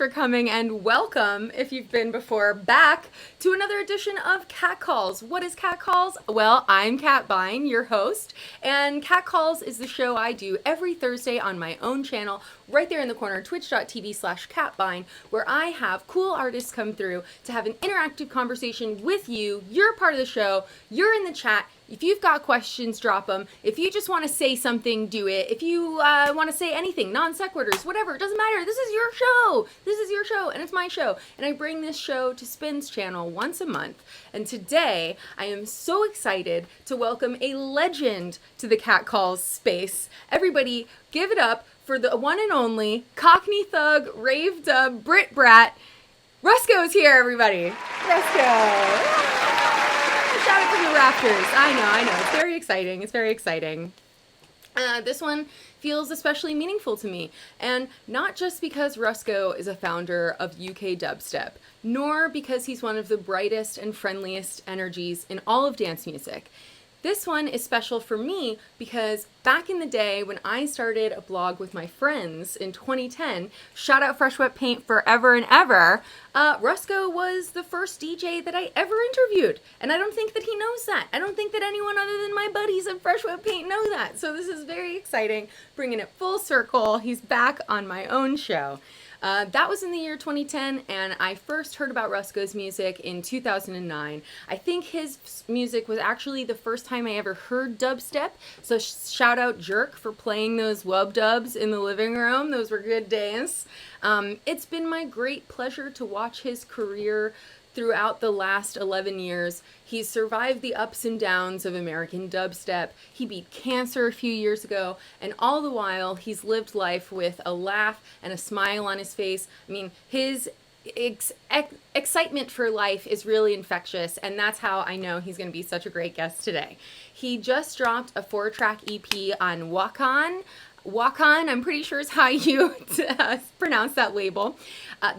for coming, and welcome, if you've been before, back to another edition of Cat Calls. What is Cat Calls? Well, I'm Cat Bine, your host, and Cat Calls is the show I do every Thursday on my own channel, right there in the corner, twitch.tv/catbine, where I have cool artists come through to have an interactive conversation with you. You're part of the show, you're in the chat. If you've got questions, drop them. If you just want to say something, do it. If you want to say anything, non sequiturs, whatever, it doesn't matter. This is your show. This is your show, and it's my show. And I bring this show to Spin's channel once a month. And today, I am so excited to welcome a legend to the Cat Calls space. Everybody, give it up for the one and only Cockney Thug, Rave Dub, Brit Brat. Rusko's here, everybody. Rusko. Shout it from the rafters. I know. It's very exciting. This one feels especially meaningful to me. And not just because Rusko is a founder of UK Dubstep, nor because he's one of the brightest and friendliest energies in all of dance music. This one is special for me because back in the day when I started a blog with my friends in 2010, shout out Fresh Wet Paint forever and ever, Rusko was the first DJ that I ever interviewed. And I don't think that he knows that. I don't think that anyone other than my buddies at Fresh Wet Paint know that. So this is very exciting, bringing it full circle. He's back on my own show. That was in the year 2010, and I first heard about Rusko's music in 2009. I think his music was actually the first time I ever heard dubstep, so shout out Jerk for playing those wub dubs in the living room. Those were good days. It's been my great pleasure to watch his career throughout the last 11 years. He's survived the ups and downs of American dubstep. He beat cancer a few years ago, and all the while, he's lived life with a laugh and a smile on his face. I mean, his excitement for life is really infectious, and that's how I know he's going to be such a great guest today. He just dropped a 4-track EP on Wakaan. Wakaan, I'm pretty sure is how you pronounce that label.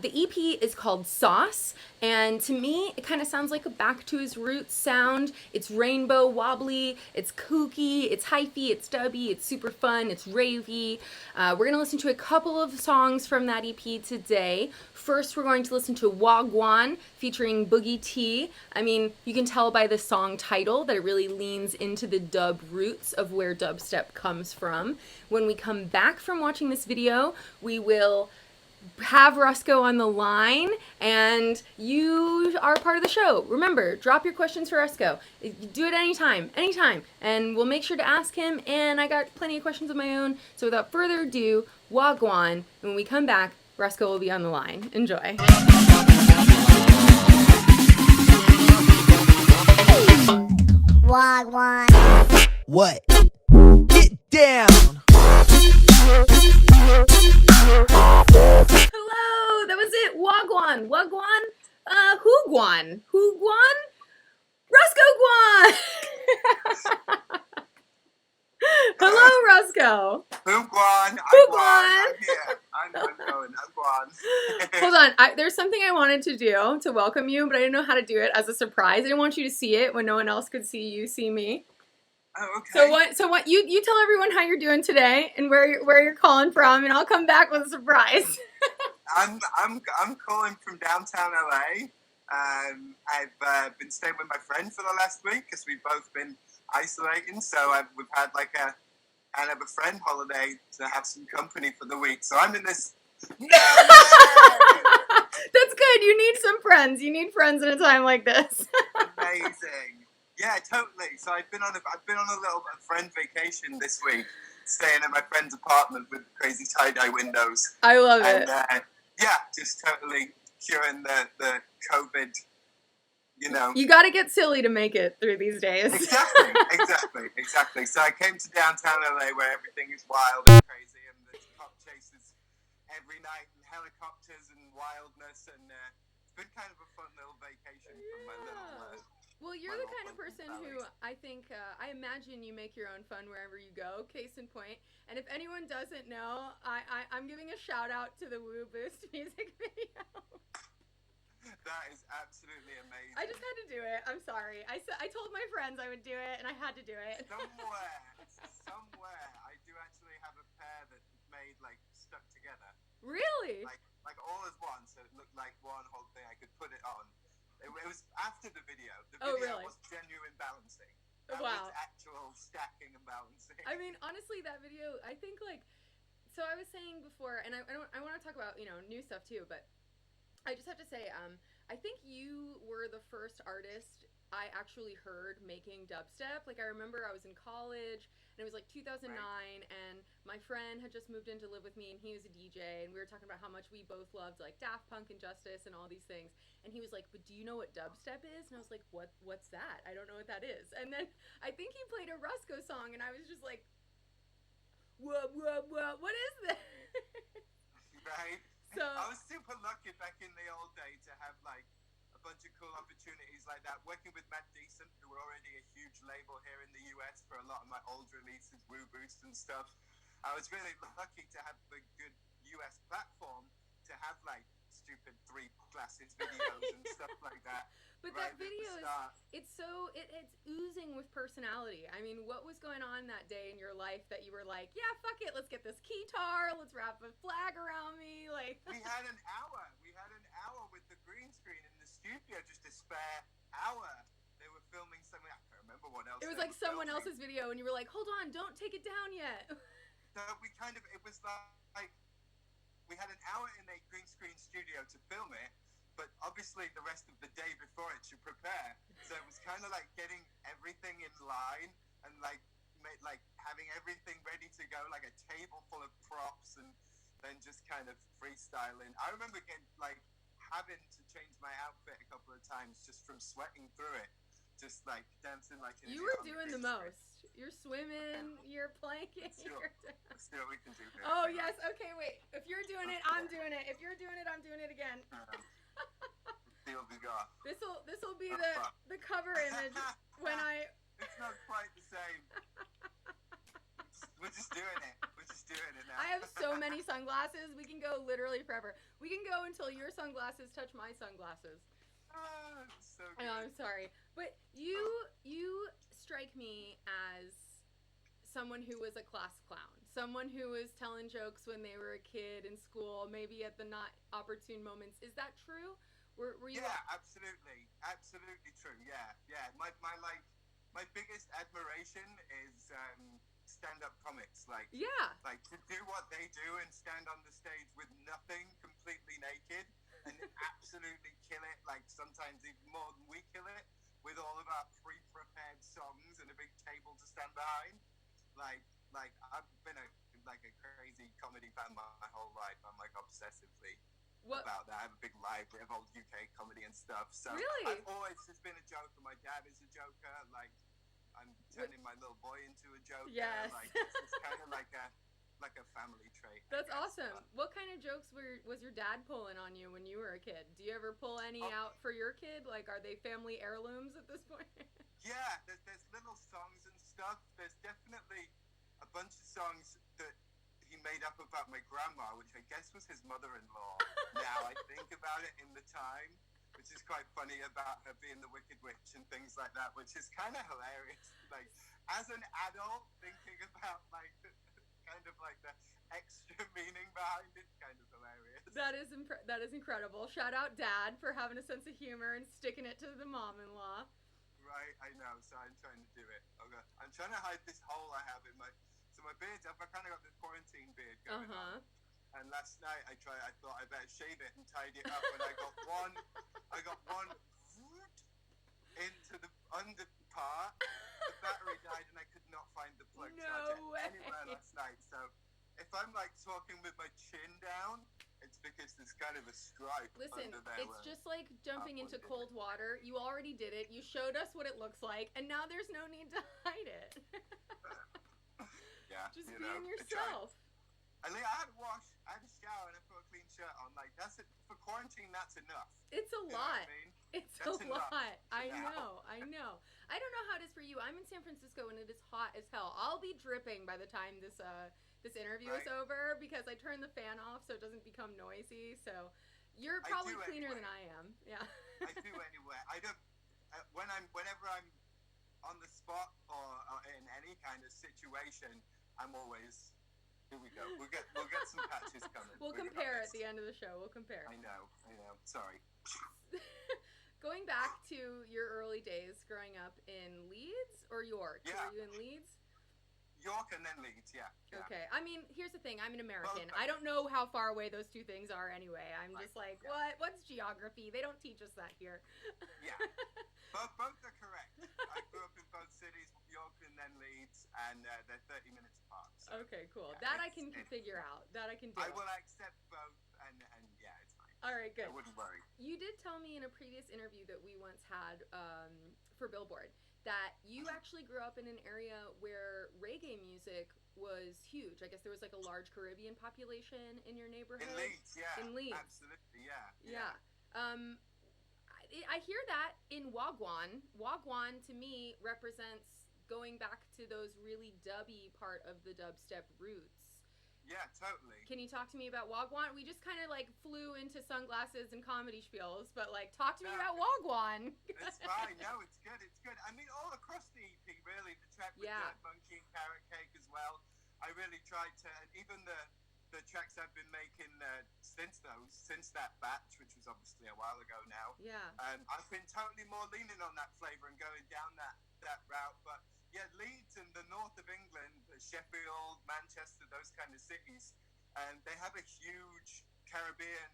The EP is called Sauce, and to me, it kind of sounds like a back to his roots sound. It's rainbow wobbly, it's kooky, it's hyphy, it's dubby, it's super fun, it's ravey. We're going to listen to a couple of songs from that EP today. First, we're going to listen to Gwan featuring Boogie T. I mean, you can tell by the song title that it really leans into the dub roots of where dubstep comes from. When we come back from watching this video, we will have Rusko on the line, and you are part of the show. Remember, drop your questions for Rusko. Do it anytime, and we'll make sure to ask him, and I got plenty of questions of my own. So without further ado, Wagwan, and when we come back, Rusko will be on the line. Enjoy. Wagwan. What? Get down! Hello, that was it. Wagwan. Who Gwan? Rusko Gwan. Hello, Rusko. Who Gwan? Gwan? I'm here. I'm going. I'm Gwan. Hold on. There's something I wanted to do to welcome you, but I didn't know how to do it as a surprise. I didn't want you to see it when no one else could see you see me. Oh, okay. So what? You tell everyone how you're doing today and where you're calling from, and I'll come back with a surprise. I'm calling from downtown LA. I've been staying with my friend for the last week because we've both been isolating. So we've had like a kind of a friend holiday to have some company for the week. So I'm in this. No! That's good. You need some friends. You need friends in a time like this. Amazing. Yeah, totally. So I've been on a little friend vacation this week, staying at my friend's apartment with crazy tie-dye windows. I love it. Yeah, just totally curing the COVID, you know. You got to get silly to make it through these days. Exactly. So I came to downtown LA where everything is wild and crazy, and there's cop chases every night, and helicopters and wildness, and it's been kind of a fun little vacation from my little. Well, you're the kind of person who I think, I imagine you make your own fun wherever you go, case in point. And if anyone doesn't know, I'm giving a shout out to the Woo Boost music video. That is absolutely amazing. I just had to do it. I'm sorry. I told my friends I would do it, and I had to do it. Somewhere, I do actually have a pair that's made, like, stuck together. Really? Like, like all as one, so it looked like one whole thing. I could put it on. It was after the video. The video really? was genuine balancing. That Wow. was actual stacking and balancing. I mean, honestly, that video, I think, like, so I was saying before, and I want to talk about, new stuff too, but I just have to say, I think you were the first artist I actually heard making dubstep. Like, I remember I was in college, and it was like 2009, right. And my friend had just moved in to live with me, and he was a DJ, and we were talking about how much we both loved, like, Daft Punk and Justice and all these things. And he was like, but do you know what dubstep is? And I was like, what's that? I don't know what that is. And then I think he played a Rusko song, and I was just like, what is this? Right. So I was super lucky back in the old day to have like a bunch of cool opportunities like that. Working with Matt Decent, who were already a huge label here in the US for a lot of my old releases, Woo Boost and stuff. I was really lucky to have a good US platform to have like stupid 3 glasses videos and stuff like that. But that video it's oozing with personality. I mean, what was going on that day in your life that you were like, yeah, fuck it, let's get this keytar, let's wrap a flag around me, like. We had an hour with the green screen in the studio, just a spare hour. They were filming something, I can't remember what else. It was like someone else's video, and you were like, hold on, don't take it down yet. So it was like, we had an hour in a green screen studio to film it, but obviously the rest of the day before it to prepare. So it was kind of like getting everything in line and like having everything ready to go, like a table full of props, and then just kind of freestyling. I remember having to change my outfit a couple of times just from sweating through it. Just like dancing like an You were doing the most. You're swimming, you're planking. Still, we can do it. Oh, yes. Okay, wait. If you're doing it, I'm doing it. If you're doing it, I'm doing it again. This'll be the cover image when I... It's not quite the same. We're just doing it now. I have so many sunglasses. We can go literally forever. We can go until your sunglasses touch my sunglasses. So good. I know, I'm sorry. But you strike me as someone who was a class clown. Someone who was telling jokes when they were a kid in school, maybe at the not opportune moments. Is that true? Were you? Yeah, absolutely. Absolutely true. Yeah. My biggest admiration is stand-up comics. Like to do what they do and stand on the stage with nothing, completely naked, and absolutely kill it, like sometimes even more than we kill it, with all of our pre-prepared songs and a big table to stand behind. Like I've been a crazy comedy fan my whole life. I'm like obsessively about that. I have a big library of old UK comedy and stuff. So really? I've always just been a joker. My dad is a joker. Like I'm turning my little boy into a joker. Yes. Like it's kind of like a family trait. That's awesome. What kind of jokes was your dad pulling on you when you were a kid? Do you ever pull any out for your kid? Like, are they family heirlooms at this point? Yeah, there's little songs and stuff. There's definitely a bunch of songs that he made up about my grandma, which I guess was his mother-in-law. Now I think about it in the time, which is quite funny, about her being the Wicked Witch and things like that, which is kind of hilarious. Like, as an adult, thinking about like kind of like the extra meaning behind it, kind of hilarious. That is incredible. Shout out Dad for having a sense of humor and sticking it to the mom-in-law. Right, I know. So I'm trying to do it. Okay. I'm trying to hide this hole I have in my beard. I've kind of got this quarantine beard going on. And last night I thought I better shave it and tidy it up, and I got one into the under part. The battery died, and I could not find the plug charger anywhere last night. So if I'm like talking with my chin down, it's because there's kind of a stripe. Listen, under there. it's just like jumping into cold water. You already did it. You showed us what it looks like, and now there's no need to hide it. Yeah, just being yourself. I had a wash, I had a shower, and I put a clean shirt on. Like, that's it. For quarantine, that's enough. It's a lot. I mean? It's a lot. I know. I don't know how it is for you. I'm in San Francisco, and it is hot as hell. I'll be dripping by the time this interview is over, because I turn the fan off so it doesn't become noisy. So you're probably cleaner than I am. Yeah. I do anyway. I don't. Whenever I'm on the spot or in any kind of situation, I'm always Here we go. We'll get some patches coming. We'll compare at the end of the show. We'll compare. I know. Sorry. Going back to your early days growing up in Leeds or York? Yeah. Were you in Leeds? York and then Leeds, yeah. Okay. I mean, here's the thing. I'm an American. Well, I don't know how far away those two things are anyway. I'm just like, yeah. What's geography? They don't teach us that here. Yeah. Both are correct. I grew up in both cities, York and then Leeds, and they're 30 minutes apart. So, okay, cool. yeah, that I can figure out. That I can do. I will accept both, and yeah, it's fine. All right, good. I wouldn't worry. You did tell me in a previous interview that we once had for Billboard that you actually grew up in an area where reggae music was huge. I guess there was like a large Caribbean population in your neighborhood. In Leeds, yeah. In Leeds. Absolutely, yeah. Yeah. I hear that in Wagwan. Wagwan to me represents going back to those really dubby part of the dubstep roots. Yeah, totally. Can you talk to me about Wagwan? We just kind of like flew into sunglasses and comedy spiels, but like talk to me about Wagwan. It's fine. No, it's good. It's good. I mean, all across the EP, really. The track with Dirt Monkey and Carrot Cake as well. I really tried to, and even the tracks I've been making since that batch, which was obviously a while ago now. Yeah. I've been totally more leaning on that flavour and going down that route, but. Yeah, Leeds and the north of England, Sheffield, Manchester, those kind of cities, and they have a huge Caribbean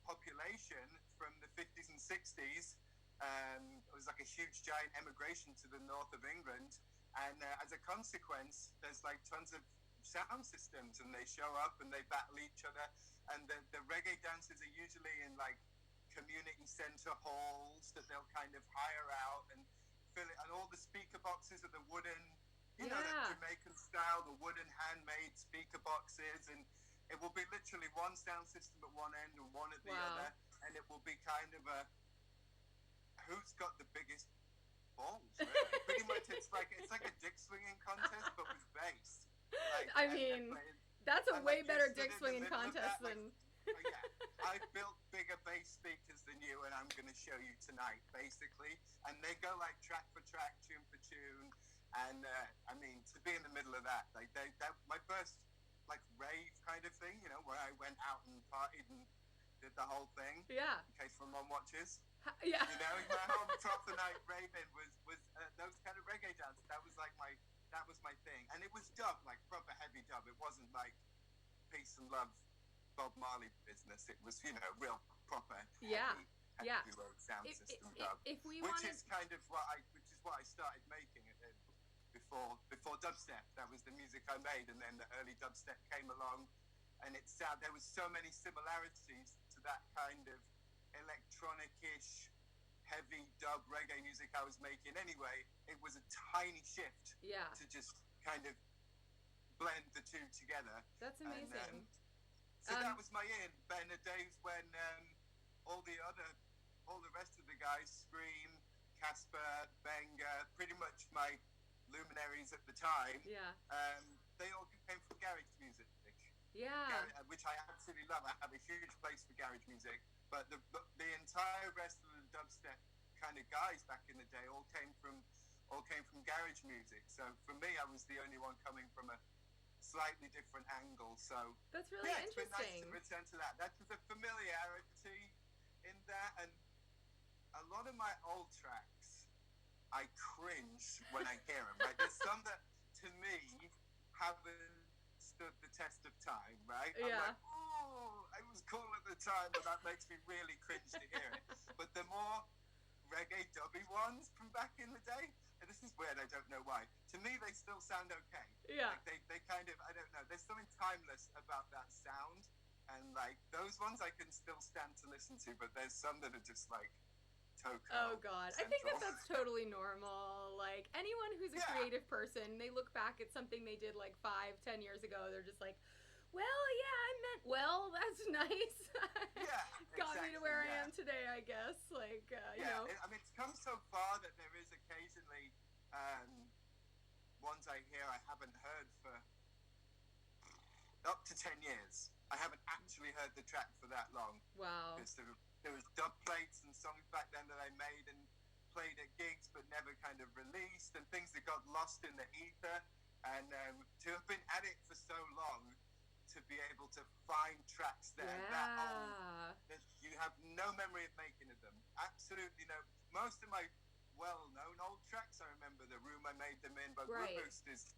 population from the 50s and 60s. It was like a huge, giant emigration to the north of England, and as a consequence, there's like tons of sound systems, and they show up and they battle each other, and the reggae dances are usually in like community centre halls that they'll kind of hire out and fill it, and all the speaker boxes are the wooden, you know, the Jamaican style, the wooden handmade speaker boxes, and it will be literally one sound system at one end and one at the other, and it will be kind of a who's got the biggest balls, really. Pretty much it's like a dick swinging contest but with bass. Like, I mean, that's a way better dick swinging contest than oh, yeah, I've built bigger bass speakers than you, and I'm going to show you tonight, basically. And they go like track for track, tune for tune. And I mean, to be in the middle of that, like that my first like rave kind of thing, you know, where I went out and partied and did the whole thing. Yeah. In case my mom watches. Yeah. You know, my home top the night raving was those kind of reggae dances. That was my thing, and it was dub, like proper heavy dub. It wasn't like peace and love. Bob Marley business. It was, you know, real proper heavy sound system dub, which is what I started making before dubstep. That was the music I made, and then the early dubstep came along, and there was so many similarities to that kind of electronic-ish heavy dub reggae music I was making anyway. It was a tiny shift to just kind of blend the two together. That's amazing. And, so that was my in. But in the days when all the rest of the guys, Skream, Casper, Benga, pretty much my luminaries at the time, they all came from garage music. Which I absolutely love. I have a huge place for garage music. But the entire rest of the dubstep kind of guys back in the day all came from garage music. So for me, I was the only one coming from a slightly different angle, so that's really interesting. It's been nice to return to that. That's the familiarity in that, and a lot of my old tracks, I cringe when I hear them. Right, there's some that to me haven't stood the test of time. Right, I'm like, oh, it was cool at the time, but that makes me really cringe to hear it. But the more reggae dubby ones from back in the day. And this is weird, I don't know why. To me, they still sound okay. Yeah. Like they kind of, I don't know, there's something timeless about that sound. And like, those ones I can still stand to listen to, but there's some that are just like, oh God. Central. I think that's totally normal. Like, anyone who's a creative person, they look back at something they did like 5-10 years ago, they're just like, well, well, that's nice. Got me to where I am today, I guess. Like, you know. I mean, it's come so far that there is occasionally ones I hear I haven't heard for up to 10 years. I haven't actually heard the track for that long. Wow. Because there was dub plates and songs back then that I made and played at gigs but never kind of released, and things that got lost in the ether. And to have been at it for so long, to be able to find tracks that are that old that you have no memory of making of them. Absolutely no. Most of my well-known old tracks, I remember the room I made them in, but Right. Boost is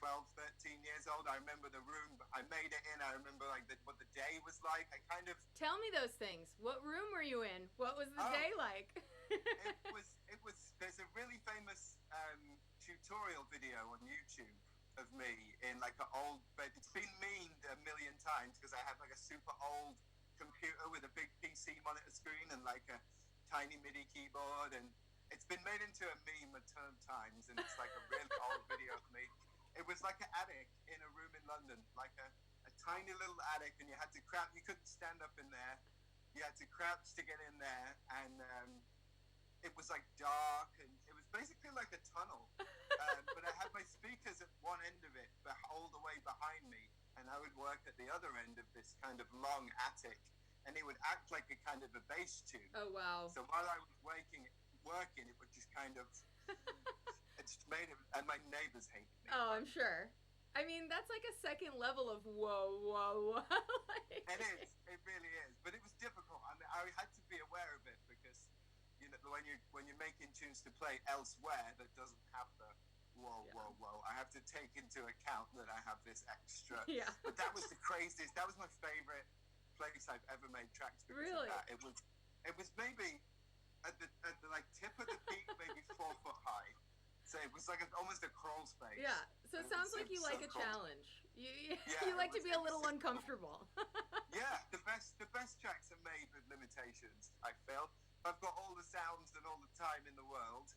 12, 13 years old. I remember the room I made it in. I remember like what the day was like. I kind of... Tell me those things. What room were you in? What was the day like? it was, there's a really famous tutorial video on YouTube of me in like an old, but it's been memed a million times because I have like a super old computer with a big PC monitor screen and like a tiny MIDI keyboard, and it's been made into a meme a ton of times, and it's like a really old video of me. It was like an attic in a room in London, like a tiny little attic, and you had to crouch. You couldn't stand up in there. You had to crouch to get in there, and it was like dark, and it was basically like a tunnel. But I had my speakers at one end of it, but all the way behind me, and I would work at the other end of this kind of long attic, and it would act like a kind of a bass tune. Oh, wow. So while I was working, it would just kind of... It just made it, and my neighbors hated me. Oh, I'm sure. I mean, that's like a second level of whoa. It is. It really is. But it was difficult. I mean, I had to be aware of it because, you know, when you're making tunes to play elsewhere that doesn't have the whoa. I have to take into account that I have this extra. Yeah. But that was the craziest. That was my favorite place I've ever made tracks because Really? of that. It was maybe at the like tip of the peak, maybe 4 foot high. So it was like almost a crawl space. Yeah, so it sounds like you like a challenge. You like to be a little uncomfortable. Yeah, the best tracks are made with limitations, I feel. I've got all the sounds and all the time in the world,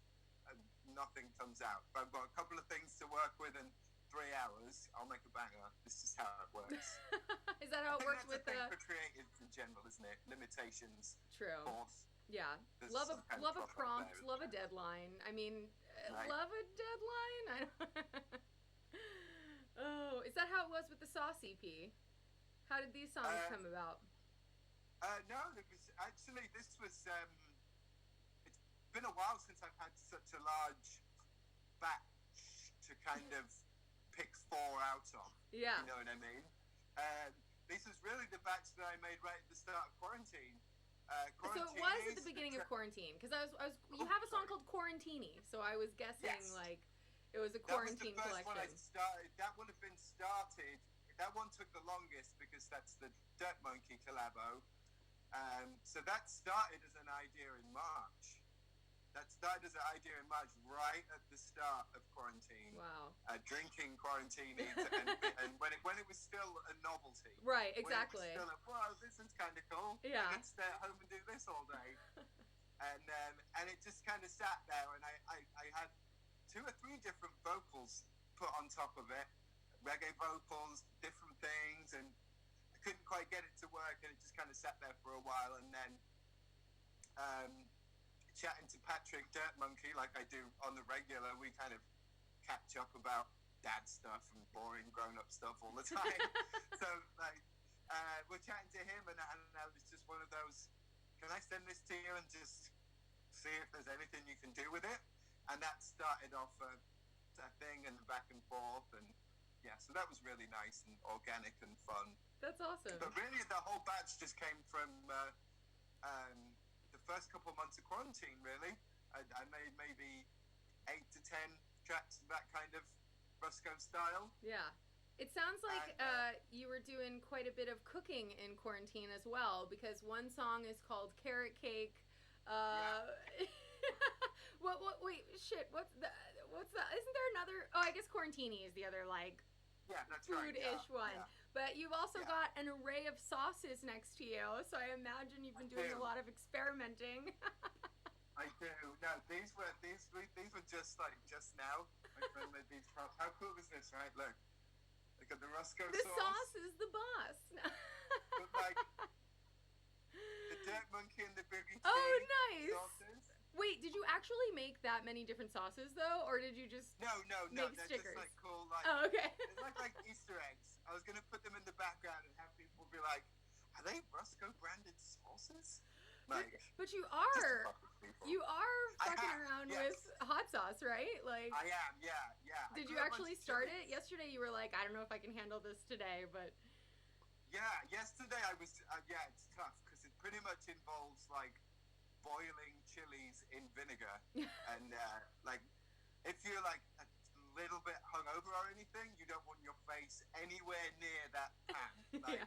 and nothing comes out. But I've got a couple of things to work with in 3 hours, I'll make a banger. This is how it works. Is that how it works with the... That's a thing for creatives in general, isn't it? Limitations. True. Force. Yeah. There's Love some kind a of prompt, there, love a deadline. I mean, right. Love a deadline? I don't... Oh, is that how it was with the Sauce EP? How did these songs come about? No, it was actually, this was, it's been a while since I've had such a large batch to kind of pick 4 out of. Yeah. You know what I mean? This was really the batch that I made right at the start of quarantine. So it was at the beginning of quarantine, because you have a song called Quarantini, so I was guessing like it was a quarantine that was the first collection. One I started. That would have been started. That one took the longest because that's the Dirt Monkey collabo. So that started as an idea in March. Right at the start of quarantine. Wow. Drinking quarantini, and when it was still a novelty. Right, exactly. When it was still like, wow, this is kind of cool. Yeah. I can stay at home and do this all day. and it just kind of sat there, and I had 2 or 3 different vocals put on top of it, reggae vocals, different things, and I couldn't quite get it to work, and it just kind of sat there for a while, and then chatting to Patrick Dirt Monkey like I do on the regular, we kind of catch up about dad stuff and boring grown-up stuff all the time. So like we're chatting to him, and I was just one of those, can I send this to you and just see if there's anything you can do with it? And that started off a thing, and back and forth, and yeah, so that was really nice and organic and fun. That's awesome. But really the whole batch just came from the first couple of months of quarantine, really. I made maybe 8 to 10 tracks of that kind of Rusko style. Yeah. It sounds like you were doing quite a bit of cooking in quarantine as well, because one song is called Carrot Cake. Wait, shit, what's the, isn't there another, I guess Quarantini is the other, like, that's food-ish right. one. Yeah. But you've also got an array of sauces next to you, so I imagine you've been doing a lot of experimenting. I do. No, these were just now. My friend made these props. How cool is this, right? Look at the Rusko The sauce is the boss. But like the Dirt Monkey and the Boogie. Oh, nice. Sauces. Wait, did you actually make that many different sauces though, or did you just No. make They're stickers? just like cool, like Oh, okay. It's like Easter eggs. I was gonna put them in the background and have people be like, "Are they Rusko branded sauces?" Like, but you just are fuck with people. fucking around with hot sauce, right? Like, I am, yeah. did you actually start it? Yesterday you were like, I don't know if I can handle this today, but Yeah, yesterday I was, yeah, it's tough because it pretty much involves like boiling chilies in vinegar. And like, if you're like a little bit hungover or anything, you don't want your face anywhere near that pan. Like,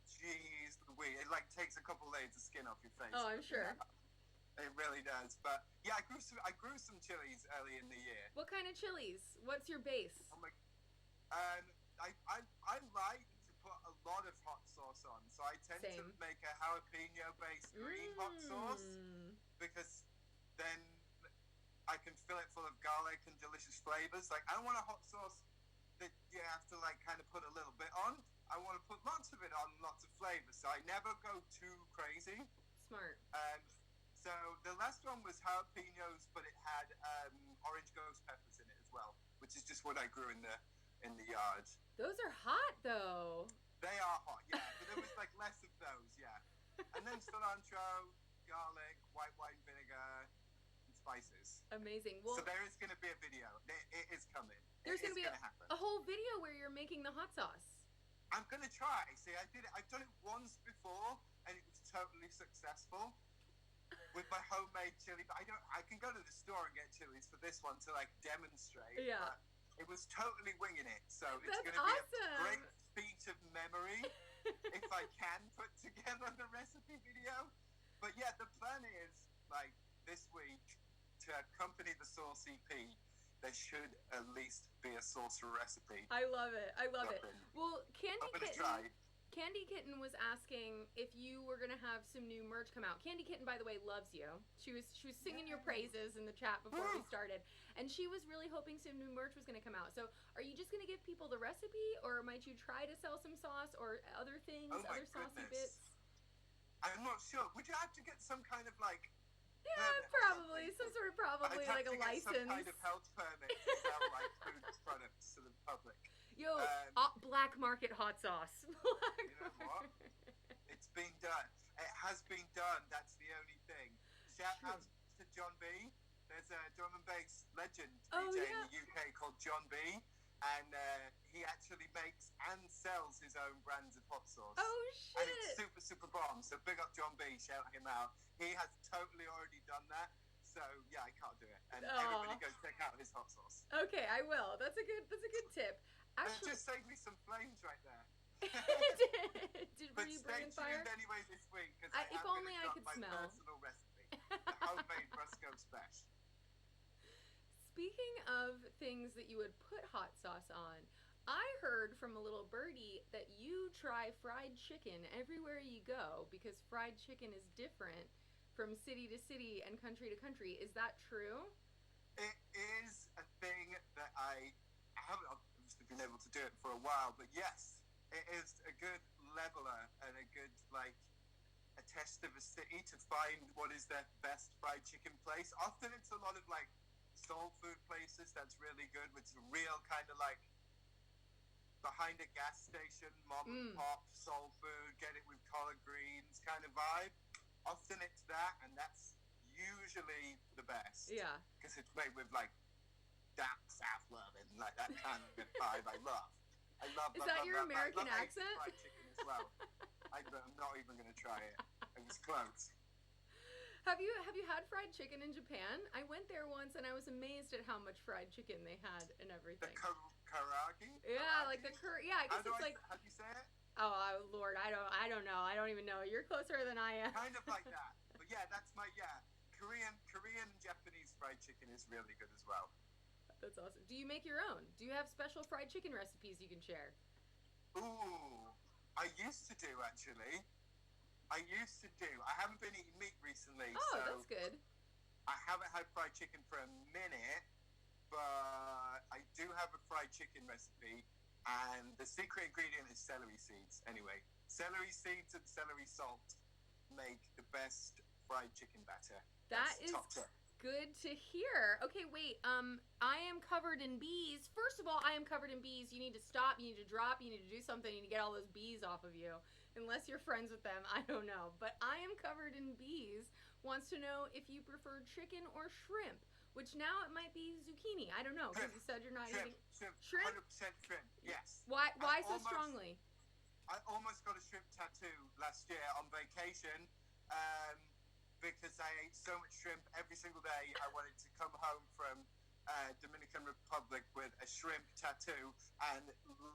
jeez Louise, it like takes a couple layers of skin off your face. Oh, I'm sure. It really does. But yeah, I grew some chilies early in the year. What kind of chilies? What's your base? Oh my, I like to put a lot of hot sauce on, so I tend to make a jalapeno-based green hot sauce because then I can fill it full of garlic and delicious flavors. Like, I don't want a hot sauce that you have to like kind of put a little bit on. I want to put lots of it on, lots of flavors. So I never go too crazy. Smart. So the last one was jalapenos, but it had orange ghost peppers in it as well, which is just what I grew in the yard. Those are hot though. They are hot, yeah, but there was like less of those, yeah. And then cilantro, garlic, white wine vinegar, and spices. Amazing. Well, so there is going to be a video. It is coming. There's going to be a whole video where you're making the hot sauce. I'm going to try. See, I've done it once before, and it was totally successful with my homemade chili. But I can go to the store and get chilies for this one to like demonstrate. Yeah. But it was totally winging it. So it's That's going to awesome. be a great feat of memory if I can put together the recipe video. But yeah, the plan is like this week to accompany the Sauce EP. There should at least be a sauce recipe. I love it. I love it. Well, Candy Kitten was asking if you were gonna have some new merch come out. Candy Kitten, by the way, loves you. She was singing your praises in the chat before we started, and she was really hoping some new merch was gonna come out. So, are you just gonna give people the recipe, or might you try to sell some sauce or other things, other saucy bits? I'm not sure. Would you have to get some kind of like? Yeah, probably some sort of like a license. Some kind of health permit to sell like food products to the public. Yo, black market hot sauce. You know what? It's been done. It has been done. That's the only thing. Shout out to John B. There's a drum and bass legend DJ in the UK called John B. And he actually makes and sells his own brands of hot sauce. Oh, shit. And it's super, super bomb. So big up John B. Shout him out. He has totally already done that. So, yeah, I can't do it. And everybody go check out his hot sauce. Okay, I will. That's a good tip. Actually, it just saved me some flames right there. Were you bringing fire? But stay tuned anyway this week. If only I could smell. My personal recipe. The homemade Rusko special. Speaking of things that you would put hot sauce on, I heard from a little birdie that you try fried chicken everywhere you go because fried chicken is different from city to city and country to country. Is that true? It is a thing that I haven't obviously been able to do it for a while, but yes, it is a good leveler and a good, like, a test of a city to find what is their best fried chicken place. Often it's a lot of, like, soul food places that's really good with some real kind of, like, behind a gas station, mom and pop, soul food, get it with collard greens kind of vibe. Often it's that, and that's usually the best. Yeah. Because it's made with, like, that South love and, like, that kind of vibe I love. Is that your American accent? Fried chicken as well. I'm not even going to try it. It was close. Have you had fried chicken in Japan? I went there once and I was amazed at how much fried chicken they had and everything. The karagi? Yeah, like the curry. Yeah, I guess it's like. How do you say it? Oh Lord, I don't know. I don't even know. You're closer than I am. Kind of like that. But yeah, that's my Korean and Japanese fried chicken is really good as well. That's awesome. Do you make your own? Do you have special fried chicken recipes you can share? Ooh, I used to do actually. I haven't been eating meat recently. Oh, so that's good. I haven't had fried chicken for a minute, but I do have a fried chicken recipe, and the secret ingredient is celery seeds. Anyway, celery seeds and celery salt make the best fried chicken batter. That is good to hear. Okay, wait. I am covered in bees. First of all, I am covered in bees. You need to stop. You need to drop. You need to do something. You need to get all those bees off of you. Unless you're friends with them, I don't know. But I am covered in bees. Wants to know if you prefer chicken or shrimp. Which now it might be zucchini. I don't know because you said you're not eating shrimp. 100% shrimp. Yes. Why so strongly? I almost got a shrimp tattoo last year on vacation because I ate so much shrimp every single day. I wanted to come home from Dominican Republic with a shrimp tattoo and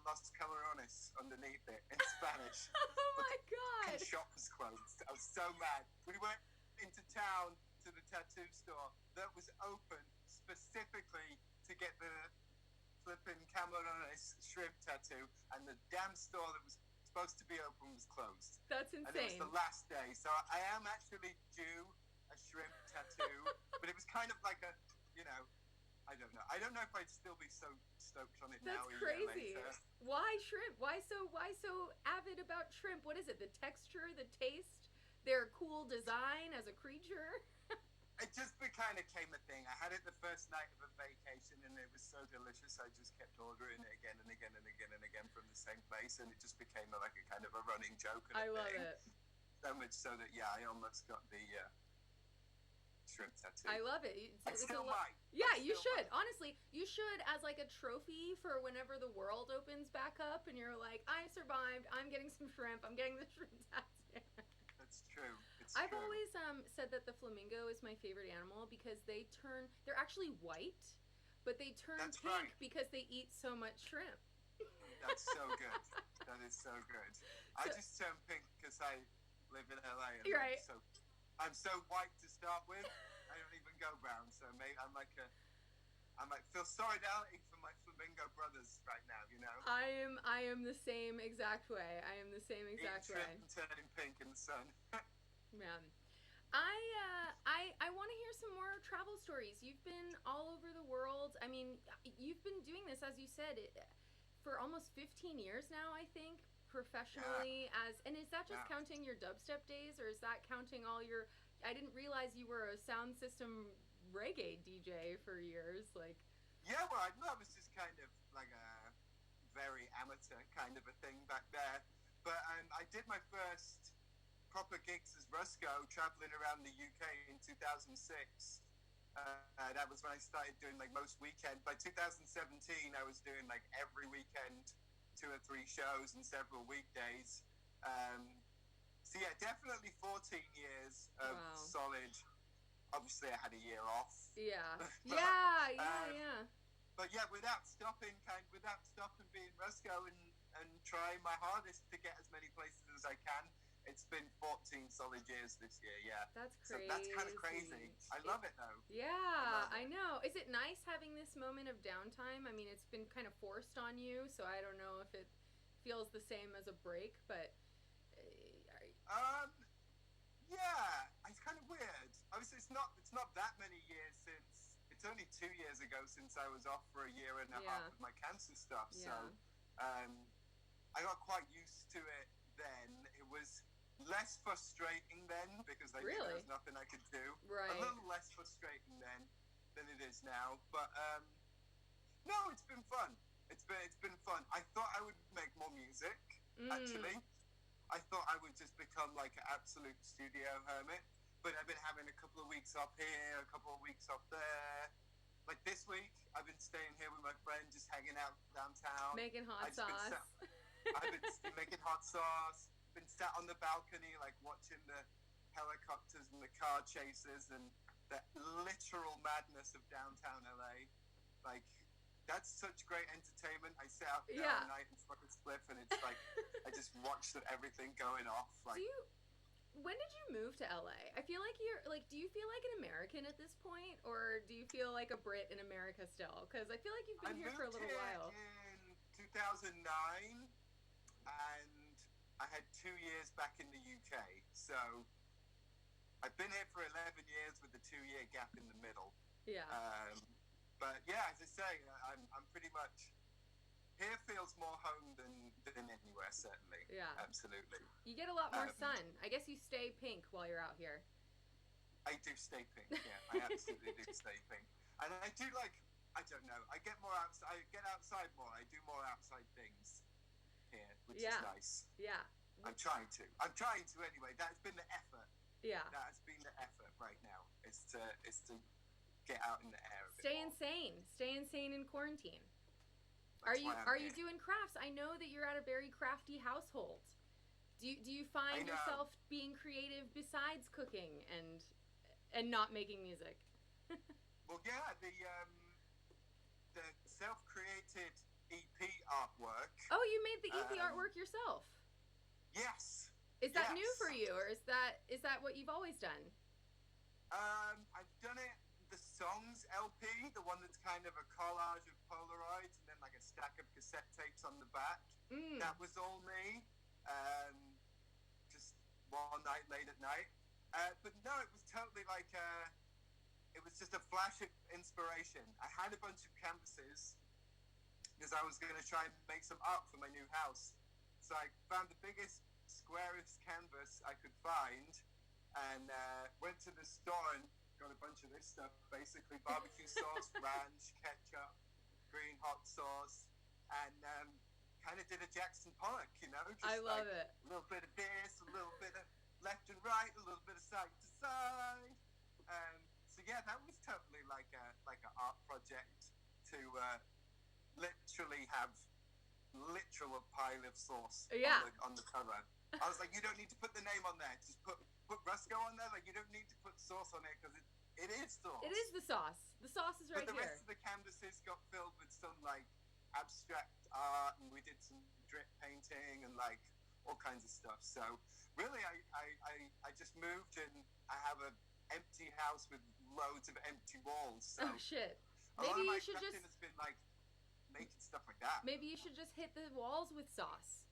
Los Camarones underneath it in Spanish. Oh my The god! shop was closed. I was so mad. We went into town to the tattoo store that was open specifically to get the flipping Camarones shrimp tattoo, and the damn store that was supposed to be open was closed. That's And it was insane. the last day, so I am actually due a shrimp tattoo, but it was kind of like a, I don't know. I don't know if I'd still be so stoked on it now. That's a year crazy. later. Why shrimp? Why so avid about shrimp? What is it? The texture, the taste, their cool design as a creature? It just kind of became a thing. I had it the first night of a vacation, and it was so delicious. I just kept ordering it again and again and again and again from the same place, and it just became like a kind of a running joke. And I love it. So much so that I almost got the shrimp tattoo. I love it. I still might. Yeah, I you still should. might. Honestly, you should as like a trophy for whenever the world opens back up and you're like, I survived. I'm getting some shrimp. I'm getting the shrimp tattoo. That's true. It's I've true. always said that the flamingo is my favorite animal because they're actually white, but they turn That's pink right. because they eat so much shrimp. That's so good. That is so good. I just turned pink because I live in LA. And You're right. I'm so white to start with. I don't even go brown. So maybe I might feel solidarity for my flamingo brothers right now. I am the same exact way. I am the same exact Eating way. shrimp and turning pink in the sun. Man. I want to hear some more travel stories. You've been all over the world. I mean, you've been doing this, as you said, for almost 15 years now, I think, professionally. And is that just counting your dubstep days, or is that counting all your... I didn't realize you were a sound system reggae DJ for years. Like, Yeah, well, I was just kind of like a very amateur kind of a thing back there. But I did my first proper gigs as Rusko, traveling around the UK in 2006. That was when I started doing like most weekends. By 2017, I was doing like every weekend, 2 or 3 shows and several weekdays. So yeah, definitely 14 years of solid. Obviously, I had a year off. yeah. But, yeah. But yeah, without stopping being Rusko and trying my hardest to get as many places as I can. It's been 14 solid years this year, yeah. That's crazy. So that's kind of crazy. I love it though. Yeah, I know. Is it nice having this moment of downtime? I mean, it's been kind of forced on you, so I don't know if it feels the same as a break, but... Yeah, it's kind of weird. Obviously, it's not that many years since. It's only 2 years ago since I was off for a year and a half with my cancer stuff. Yeah. So, I got quite used to it then. It was less frustrating then because I knew there was nothing I could do. Right. A little less frustrating then than it is now. But no, it's been fun. It's been fun. I thought I would make more music. Actually, I thought I would just become like an absolute studio hermit. But I've been having a couple of weeks off here, a couple of weeks off there. Like this week, I've been staying here with my friend, just hanging out downtown. Making hot sauce. I've been making hot sauce. Been sat on the balcony, like watching the helicopters and the car chases and the literal madness of downtown LA. Like, that's such great entertainment. I sit out there all night and smoke a spliff, and it's like I just watched everything going off. Like, when did you move to LA? I feel like you're like, do you feel like an American at this point, or do you feel like a Brit in America still? Because I feel like you've been here for a little while. In 2009, and I had 2 years back in the UK. So I've been here for 11 years with a 2-year gap in the middle. Yeah. But yeah, as I say, I'm pretty much here. Feels more home than anywhere, certainly. Yeah, absolutely. You get a lot more sun. I guess you stay pink while you're out here. I do stay pink. Yeah, I absolutely do stay pink. And I do like, I don't know. I get more outside. I get outside more. I do more outside things here, which is nice. Yeah. I'm trying to anyway. That's been the effort. Yeah. That's been the effort right now. Is to get out in the air. Stay insane in quarantine. Are That's you why I'm are here. you doing crafts? I know that you're at a very crafty household. Do you find yourself being creative besides cooking and not making music? Well, yeah, the self-created EP artwork. Oh, you made the EP Um, artwork yourself. Yes. Is that new Yes. for you, or is that what you've always done? I've done it. The songs LP, the one that's kind of a collage of Polaroids and then like a stack of cassette tapes on the back. That was all me. Just one night late at night. But no, it was totally like it was just a flash of inspiration. I had a bunch of canvases because I was going to try and make some art for my new house. So I found the biggest, squarest canvas I could find and went to the store and got a bunch of this stuff, basically barbecue sauce, ranch, ketchup, green hot sauce, and kind of did a Jackson Pollock, you know? Just I love it. A little bit of this, a little bit of left and right, a little bit of side to side. So yeah, that was totally like an art project to literally have literal pile of sauce on the cover. I was like, you don't need to put the name on there. Just put Rusko on there. Like, you don't need to put sauce on it because it is sauce. It is the sauce. The sauce is right but the here. rest of the canvases got filled with some like abstract art, and we did some drip painting and like all kinds of stuff. So really, I just moved and I have an empty house with loads of empty walls. So Oh shit. a lot Maybe of my you should crafting just has been like making stuff like that. maybe you should just hit the walls with sauce.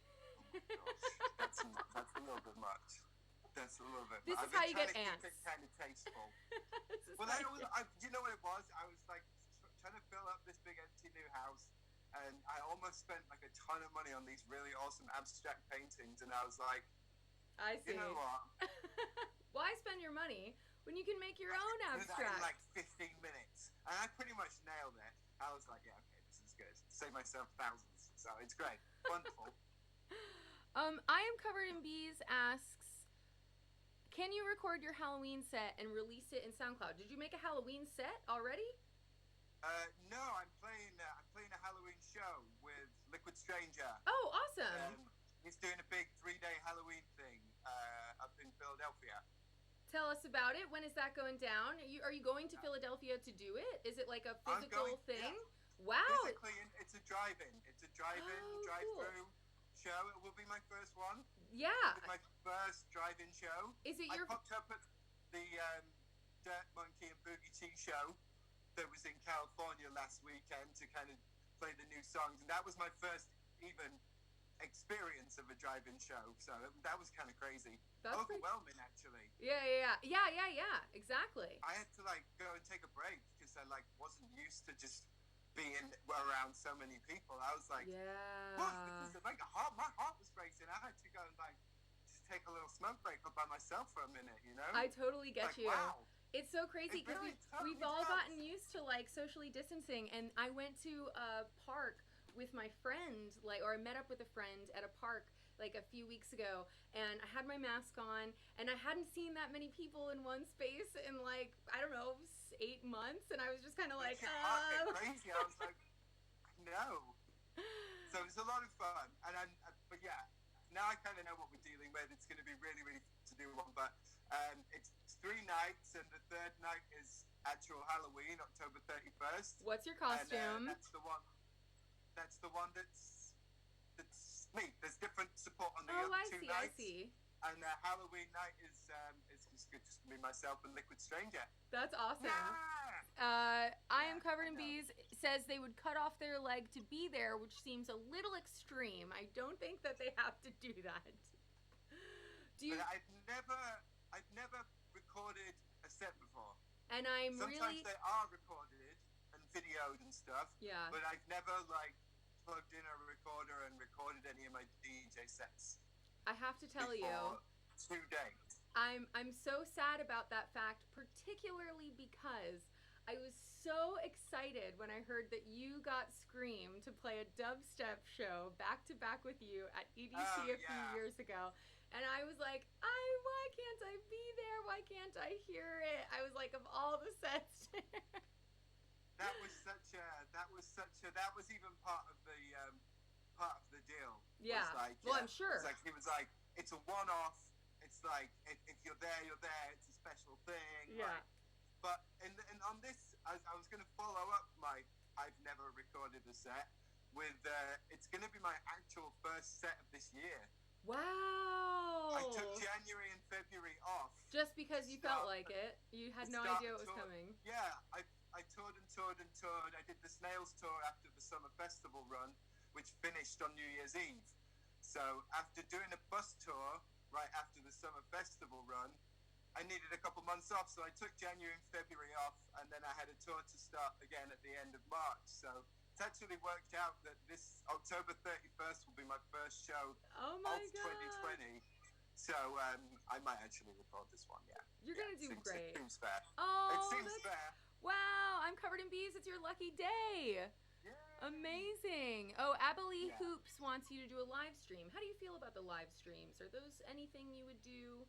Oh my gosh, that's a little bit much. That's a little bit. This I've is been how you trying get to keep ants. it kind of tasteful. This is Well, how you you know what it was? I was like trying to fill up this big empty new house, and I almost spent like a ton of money on these really awesome abstract paintings, and I was like, I see. you know what? Why spend your money when you can make your own Do that in abstract? like 15 minutes, and I pretty much nailed it. I was like, yeah, okay, this is good. Save myself thousands, so it's great, wonderful. I am covered in bees asks, can you record your Halloween set and release it in SoundCloud? Did you make a Halloween set already? No, I'm playing a Halloween show with Liquid Stranger. Oh, awesome. He's doing a big 3-day Halloween thing up in Philadelphia. Tell us about it. When is that going down? Are you going to Philadelphia to do it? Is it like a physical thing? Yeah. Wow. Physically, it's a drive-in. It's a drive-in, drive-through cool. show. It will be my first one. Yeah. It'll be my first drive-in show. Is it I your... popped up at the Dirt Monkey and Boogie Tea show that was in California last weekend to kind of play the new songs, and that was my first even experience of a drive-in show, so that was kind of crazy. That's overwhelming, actually. Yeah, exactly. I had to like go and take a break because I like wasn't used to just being around so many people. I was like, yeah. this is like my heart was racing. I had to go and like just take a little smoke break up by myself for a minute, you know? I totally get like, you. Wow. It's so crazy because really totally we've all does. gotten used to like socially distancing, and I went to a park with my friend, or I met up with a friend at a park like a few weeks ago, and I had my mask on, and I hadn't seen that many people in one space in like, I don't know, 8 months, and I was just kind of like, Your heart went crazy. I was like, no. So it's a lot of fun, but yeah, now I kind of know what we're dealing with. It's going to be really, really fun to do one, but it's 3 nights, and the 3rd night is actual Halloween, October 31st. What's your costume? And, that's the one. That's the one that's me. There's different support on the other 2 nights. I see. And Halloween night is just going to be myself and Liquid Stranger. That's awesome. Yeah. I am covered in bees says they would cut off their leg to be there, which seems a little extreme. I don't think that they have to do that. Do you? But I've never recorded a set before. And I'm Sometimes they are recorded and videoed and stuff. Yeah. But I've never like plugged in a recorder and recorded any of my DJ sets. I have to tell you, 2 days. I'm so sad about that fact, particularly because I was so excited when I heard that you got Skream to play a dubstep show back to back with you at EDC a few years ago. And I was like, why can't I be there? Why can't I hear it? I was like, of all the sets. that was even part of the deal. Yeah. Was like, well, I'm sure. He was like, it's a one-off. It's like if you're there, you're there. It's a special thing. Yeah. Like, but and on this, I was going to follow up my I've never recorded a set with it's going to be my actual first set of this year. Wow. I took January and February off. Just because you felt like it. You had no idea what was coming. Yeah, I toured and toured and toured. I did the Snails tour after the Summer Festival run, which finished on New Year's Eve. So after doing a bus tour right after the Summer Festival run, I needed a couple months off. So I took January and February off, and then I had a tour to start again at the end of March. So it's actually worked out that this October 31st will be my first show of God. 2020. So I might actually record this one, yeah. You're going to do great. It seems fair. Oh, it seems fair. Wow, I'm covered in bees. It's your lucky day. Yeah. Amazing. Oh, Abilene Yeah. Hoops wants you to do a live stream. How do you feel about the live streams? Are those anything you would do?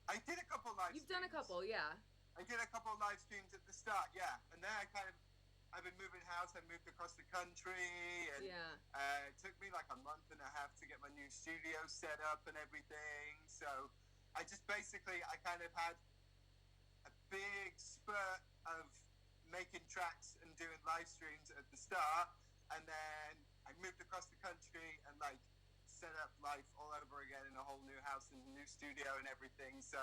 I did a couple live You've streams. done a couple, yeah. I did a couple of live streams at the start, yeah. And then I've been moving house. I moved across the country, and it took me like a month and a half to get my new studio set up and everything. So I kind of had a big spurt of making tracks and doing live streams at the start, and then I moved across the country and like set up life all over again in a whole new house and new studio and everything. So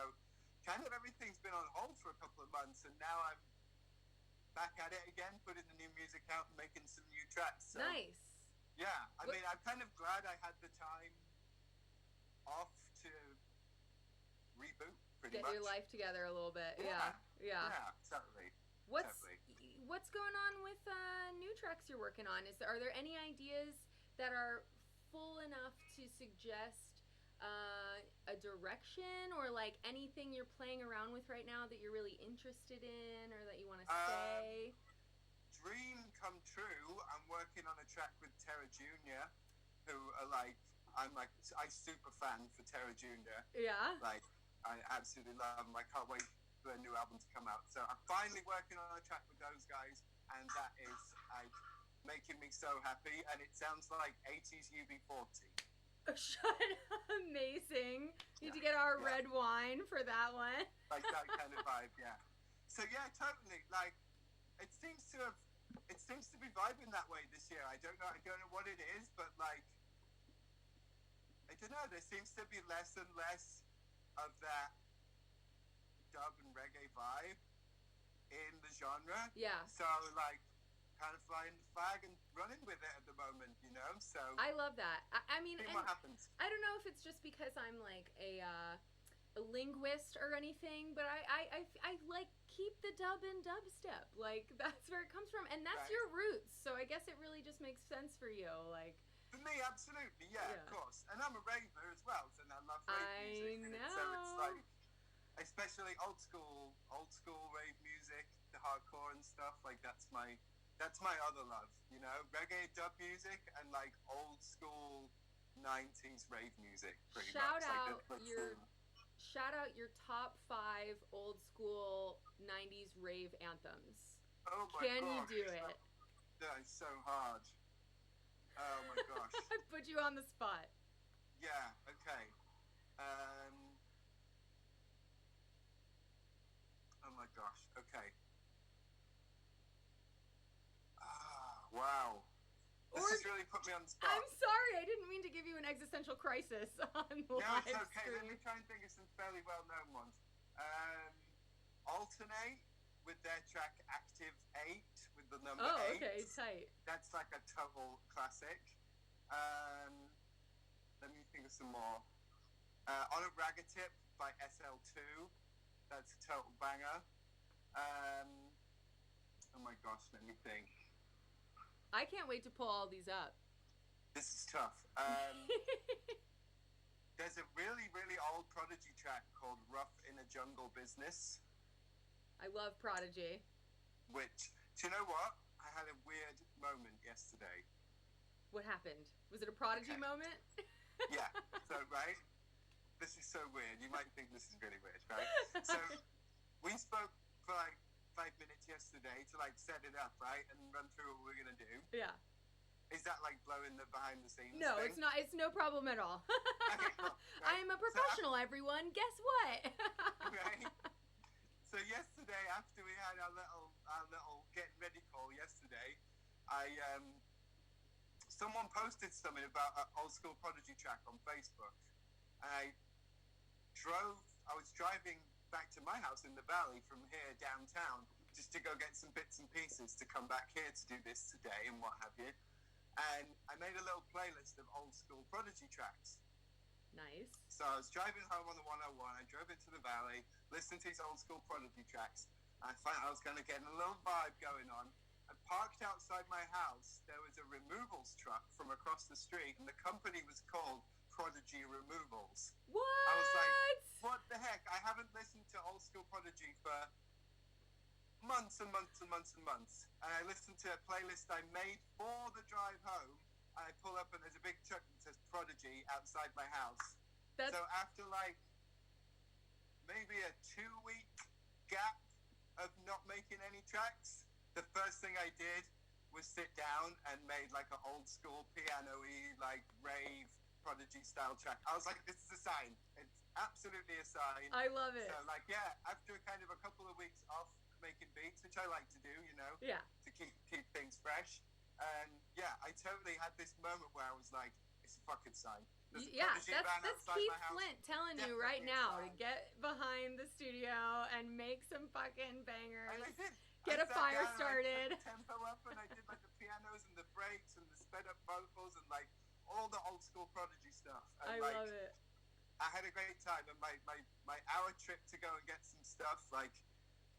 kind of everything's been on hold for a couple of months, and now I'm back at it again, putting the new music out and making some new tracks. So, nice. Yeah, I mean, I'm kind of glad I had the time off to reboot, pretty much. Get your life together a little bit. Yeah, Yeah, totally. What's going on with new tracks you're working on? Are there any ideas that are full enough to suggest a direction, or like anything you're playing around with right now that you're really interested in or that you want to say? Dream come true. I'm working on a track with Terra Jr., who are like, I'm super fan for Terra Jr. Yeah. Like, I absolutely love them. I can't wait for their new album to come out. So I'm finally working on a track with those guys, and that is like making me so happy. And it sounds like 80s UB40. Shut up. Amazing. Need to get our red wine for that one. Like that kind of vibe, yeah. So yeah, totally. Like, it seems to be vibing that way this year. I don't know what it is, but like, I don't know. There seems to be less and less of that dub and reggae vibe in the genre. Yeah. So like, kind of flying the flag and running with it at the moment, you know? So I love that. I mean, see what happens. I don't know if it's just because I'm like a linguist or anything, but I like keep the dub and dubstep. Like, that's where it comes from, and that's your roots. So I guess it really just makes sense for you. Like, for me, absolutely, yeah, of course. And I'm a raver as well, so I love rave music. I know. So it's like, especially old school rave music, the hardcore and stuff. Like, that's my other love, you know, reggae, dub music, and like old school 90s rave music. Pretty much. Shout out your top 5 old school 90s rave anthems. Oh my gosh. Can you do it? That is so hard. Oh my gosh. I put you on the spot. Yeah, okay. Oh my gosh, okay. Wow. This has really put me on the spot. I'm sorry, I didn't mean to give you an existential crisis on no, live it's okay. stream. Let me try and think of some fairly well-known ones. Alternate with their track Active 8 with the number 8. Oh, okay, tight. That's like a total classic. Let me think of some more. On a Raggatip by SL2. That's a total banger. Oh my gosh, let me think. I can't wait to pull all these up. This is tough. There's a really, really old Prodigy track called Rough in a Jungle Business. I love Prodigy. Which, do you know what? I had a weird moment yesterday. What happened? Was it a Prodigy moment? Yeah, so, right? This is so weird. You might think this is really weird, right? So, we spoke for like 5 minutes yesterday to like set it up, right, and run through what we're gonna do. Yeah. Is that like blowing the behind the scenes? No, thing? it's not. It's no problem at all. Okay, cool. Right. I am a professional, everyone. Guess what? Right. So yesterday, after we had our little getting ready call yesterday, someone posted something about an old school Prodigy track on Facebook. And I was driving back to my house in the valley from here downtown just to go get some bits and pieces to come back here to do this today and what have you. And I made a little playlist of old school Prodigy tracks. Nice. So I was driving home on the 101. I drove into the valley, listened to these old school Prodigy tracks. I found I was going to get a little vibe going on. I parked outside my house. There was a removals truck from across the street, and the company was called Prodigy Removals. What? I was like, what the heck? I haven't listened to old school Prodigy for months and months and months and months. And I listened to a playlist I made for the drive home. I pull up and there's a big truck that says Prodigy outside my house. So after like maybe a 2-week gap of not making any tracks, the first thing I did was sit down and made like an old school piano-y, like rave Prodigy style track. I was like, this is a sign. It's absolutely a sign. I love it. So like, yeah, after kind of a couple of weeks off making beats, which I like to do, you know, to keep things fresh. And yeah, I totally had this moment where I was like, it's a fucking sign. Yeah, that's Keith Flint telling you right now to get behind the studio and make some fucking bangers. And I did. Get a fire started. I put the tempo up and I did like the pianos and the breaks and the sped up vocals and like all the old school Prodigy stuff. And I love it. I had a great time, and my hour trip to go and get some stuff like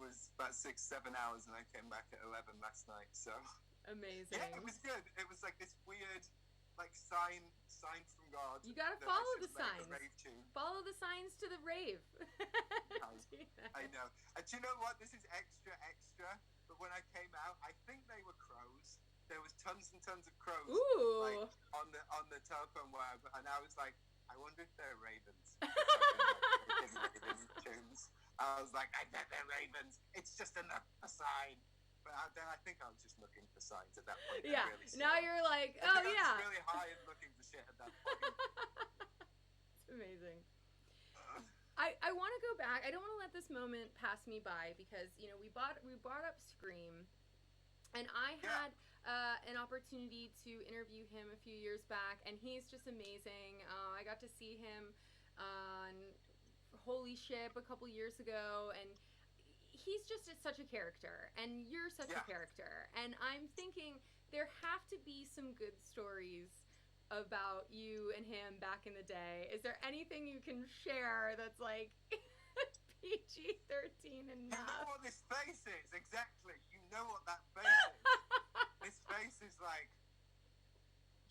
was about 6-7 hours, and I came back at 11 last night. So amazing. Yeah, it was good. It was like this weird, like sign from God. You gotta follow the signs. signs. Follow the signs to the rave. I know. And do you know what? This is extra. But when I came out, I think they were crows. There was tons and tons of crows. Ooh. Like on the telephone wire, and I was like, I wonder if they're ravens. Tunes. I was like, I bet they're ravens. It's just a sign. But then I think I was just looking for signs at that point. Yeah. Really now you're like, oh I yeah. was really high and looking for shit at that point. It's amazing. I want to go back. I don't want to let this moment pass me by because we brought up Skream, and I had an opportunity to interview him a few years back, and he's just amazing. I got to see him on Holy Ship a couple years ago, and he's just such a character, and you're such a character, and I'm thinking there have to be some good stories about you and him back in the day. Is there anything you can share that's like PG-13 enough? You know what this face is, exactly. You know what that face is. This face is like,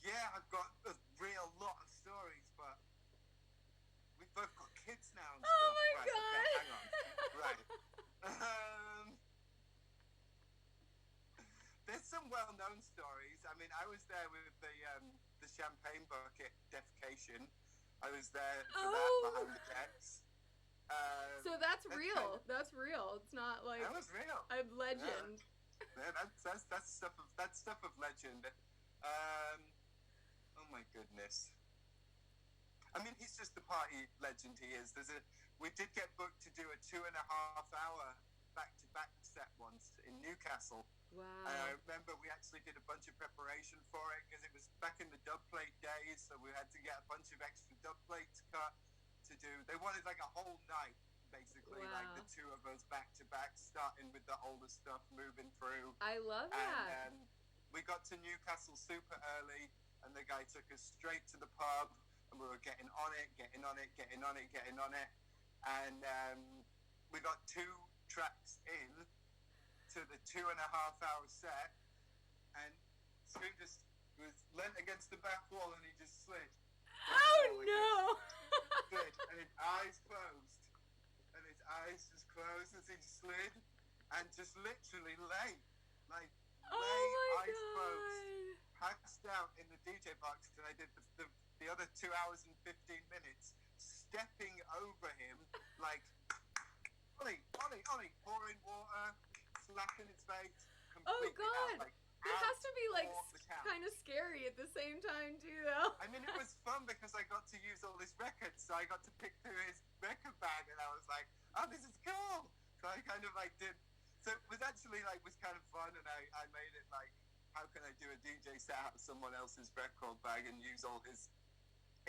yeah, I've got a real lot of stories, but we've both got kids now and stuff. My God. Okay, hang on. Right. There's some well-known stories. I mean, I was there with the champagne bucket defecation. I was there for that behind the decks. So that's real. That's real. It's not like that was real. A legend. Yeah, that's stuff of legend. Oh my goodness. I mean, he's just the party legend he is. We did get booked to do a 2.5-hour back-to-back set once in Newcastle. Wow. And I remember we actually did a bunch of preparation for it because it was back in the dub plate days, so we had to get a bunch of extra dub plates cut to do. They wanted like a whole night, basically, like the two of us back-to-back, starting with the older stuff, moving through. I love that. And we got to Newcastle super early, and the guy took us straight to the pub, and we were getting on it. And we got 2 tracks in to the 2.5-hour set, and Skream just was leant against the back wall and he just slid. Oh no! Slid, and his eyes closed. And his eyes just closed as he slid, and just literally lay. Like, eyes closed, passed out in the DJ box, and I did the other 2 hours and 15 minutes stepping over him, like, Ollie, pouring water, laugh in its face. Oh Completely out, God, like, that has to be like out the couch. kind of scary at the same time too, though. I mean, it was fun because I got to use all his records, so I got to pick through his record bag, and I was like, "Oh, this is cool." So I kind of like did. So it was actually like was kind of fun, and I made it like, how can I do a DJ set out of someone else's record bag and use all his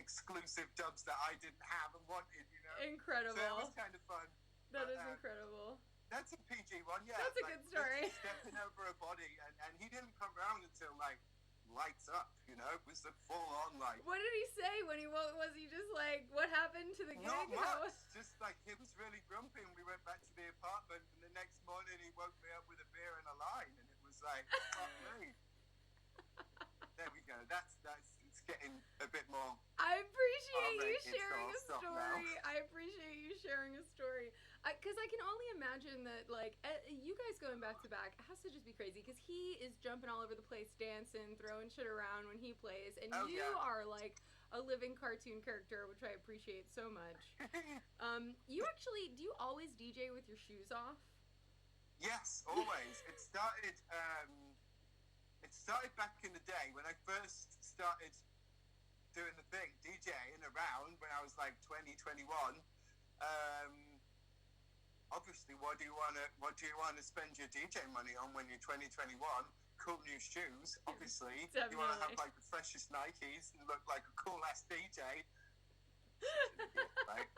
exclusive dubs that I didn't have and wanted, you know? Incredible. So it was kind of fun. That is incredible. That's a PG one, yeah. That's a like, good story. Stepping over a body, and he didn't come around until like lights up, you know? It was the full on like. What did he say when he was he just like, what happened to the gig? Not much. Just like he was really grumpy, and we went back to the apartment, and the next morning he woke me up with a beer and a line, and it was like, fuck me. There we go. That's it's getting a bit more. I appreciate you R-rated, sharing so a I'll stop story. now. I appreciate you sharing a story. Because I can only imagine that, like, you guys going back to back has to just be crazy. Because he is jumping all over the place, dancing, throwing shit around when he plays. And you are, like, a living cartoon character, which I appreciate so much. You actually, do you always DJ with your shoes off? Yes, always. It started back in the day when I first started doing the thing, DJing around when I was like 20, 21. Obviously, what do you want to spend your DJ money on when you're 20, 21? Cool new shoes, obviously. Definitely. You want to have like the freshest Nikes and look like a cool ass DJ. Right?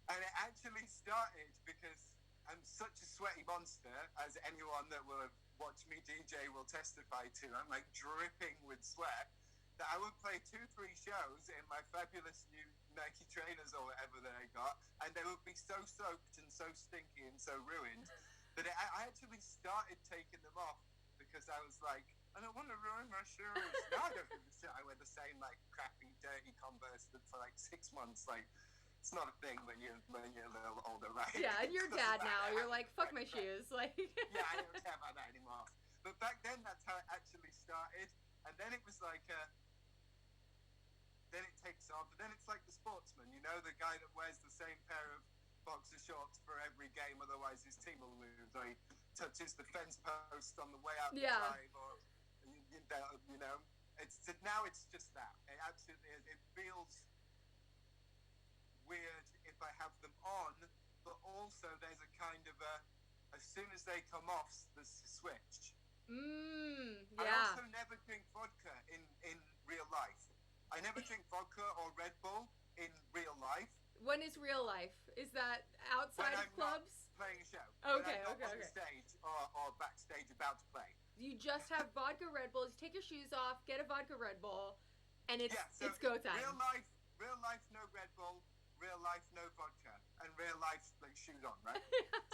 And it actually started because I'm such a sweaty monster, as anyone that will have watched me DJ will testify to. I'm like dripping with sweat, that I would play 2-3 shows in my fabulous new Nike trainers or whatever that I got, and they would be so soaked and so stinky and so ruined that I actually started taking them off because I was like, I don't want to ruin my shoes. No, I don't give a shit. I wear the same like crappy, dirty Converse for like 6 months. Like, it's not a thing when you're a little older, right? Yeah, and you're dad now. You're like, fuck my shoes. Like. Yeah, I don't care about that anymore. But back then, that's how it actually started. And then it was like, then it takes off. And then it's like the sportsman, you know, the guy that wears the same pair of boxer shorts for every game, otherwise his team will lose. Or he touches the fence post on the way out the drive, or you know, now it's just that. It absolutely is. It feels weird if I have them on, but also there's a kind of as soon as they come off, there's a switch. Yeah. I also never drink vodka in real life. I never drink vodka or Red Bull in real life. When is real life? Is that outside of clubs? Not playing a show. Okay, when I'm not okay. on the stage or backstage about to play. You just have vodka Red Bulls. You take your shoes off, get a vodka Red Bull, and it's go time. Real life, no Red Bull. Real life, no vodka, and real life, like shoes on, right?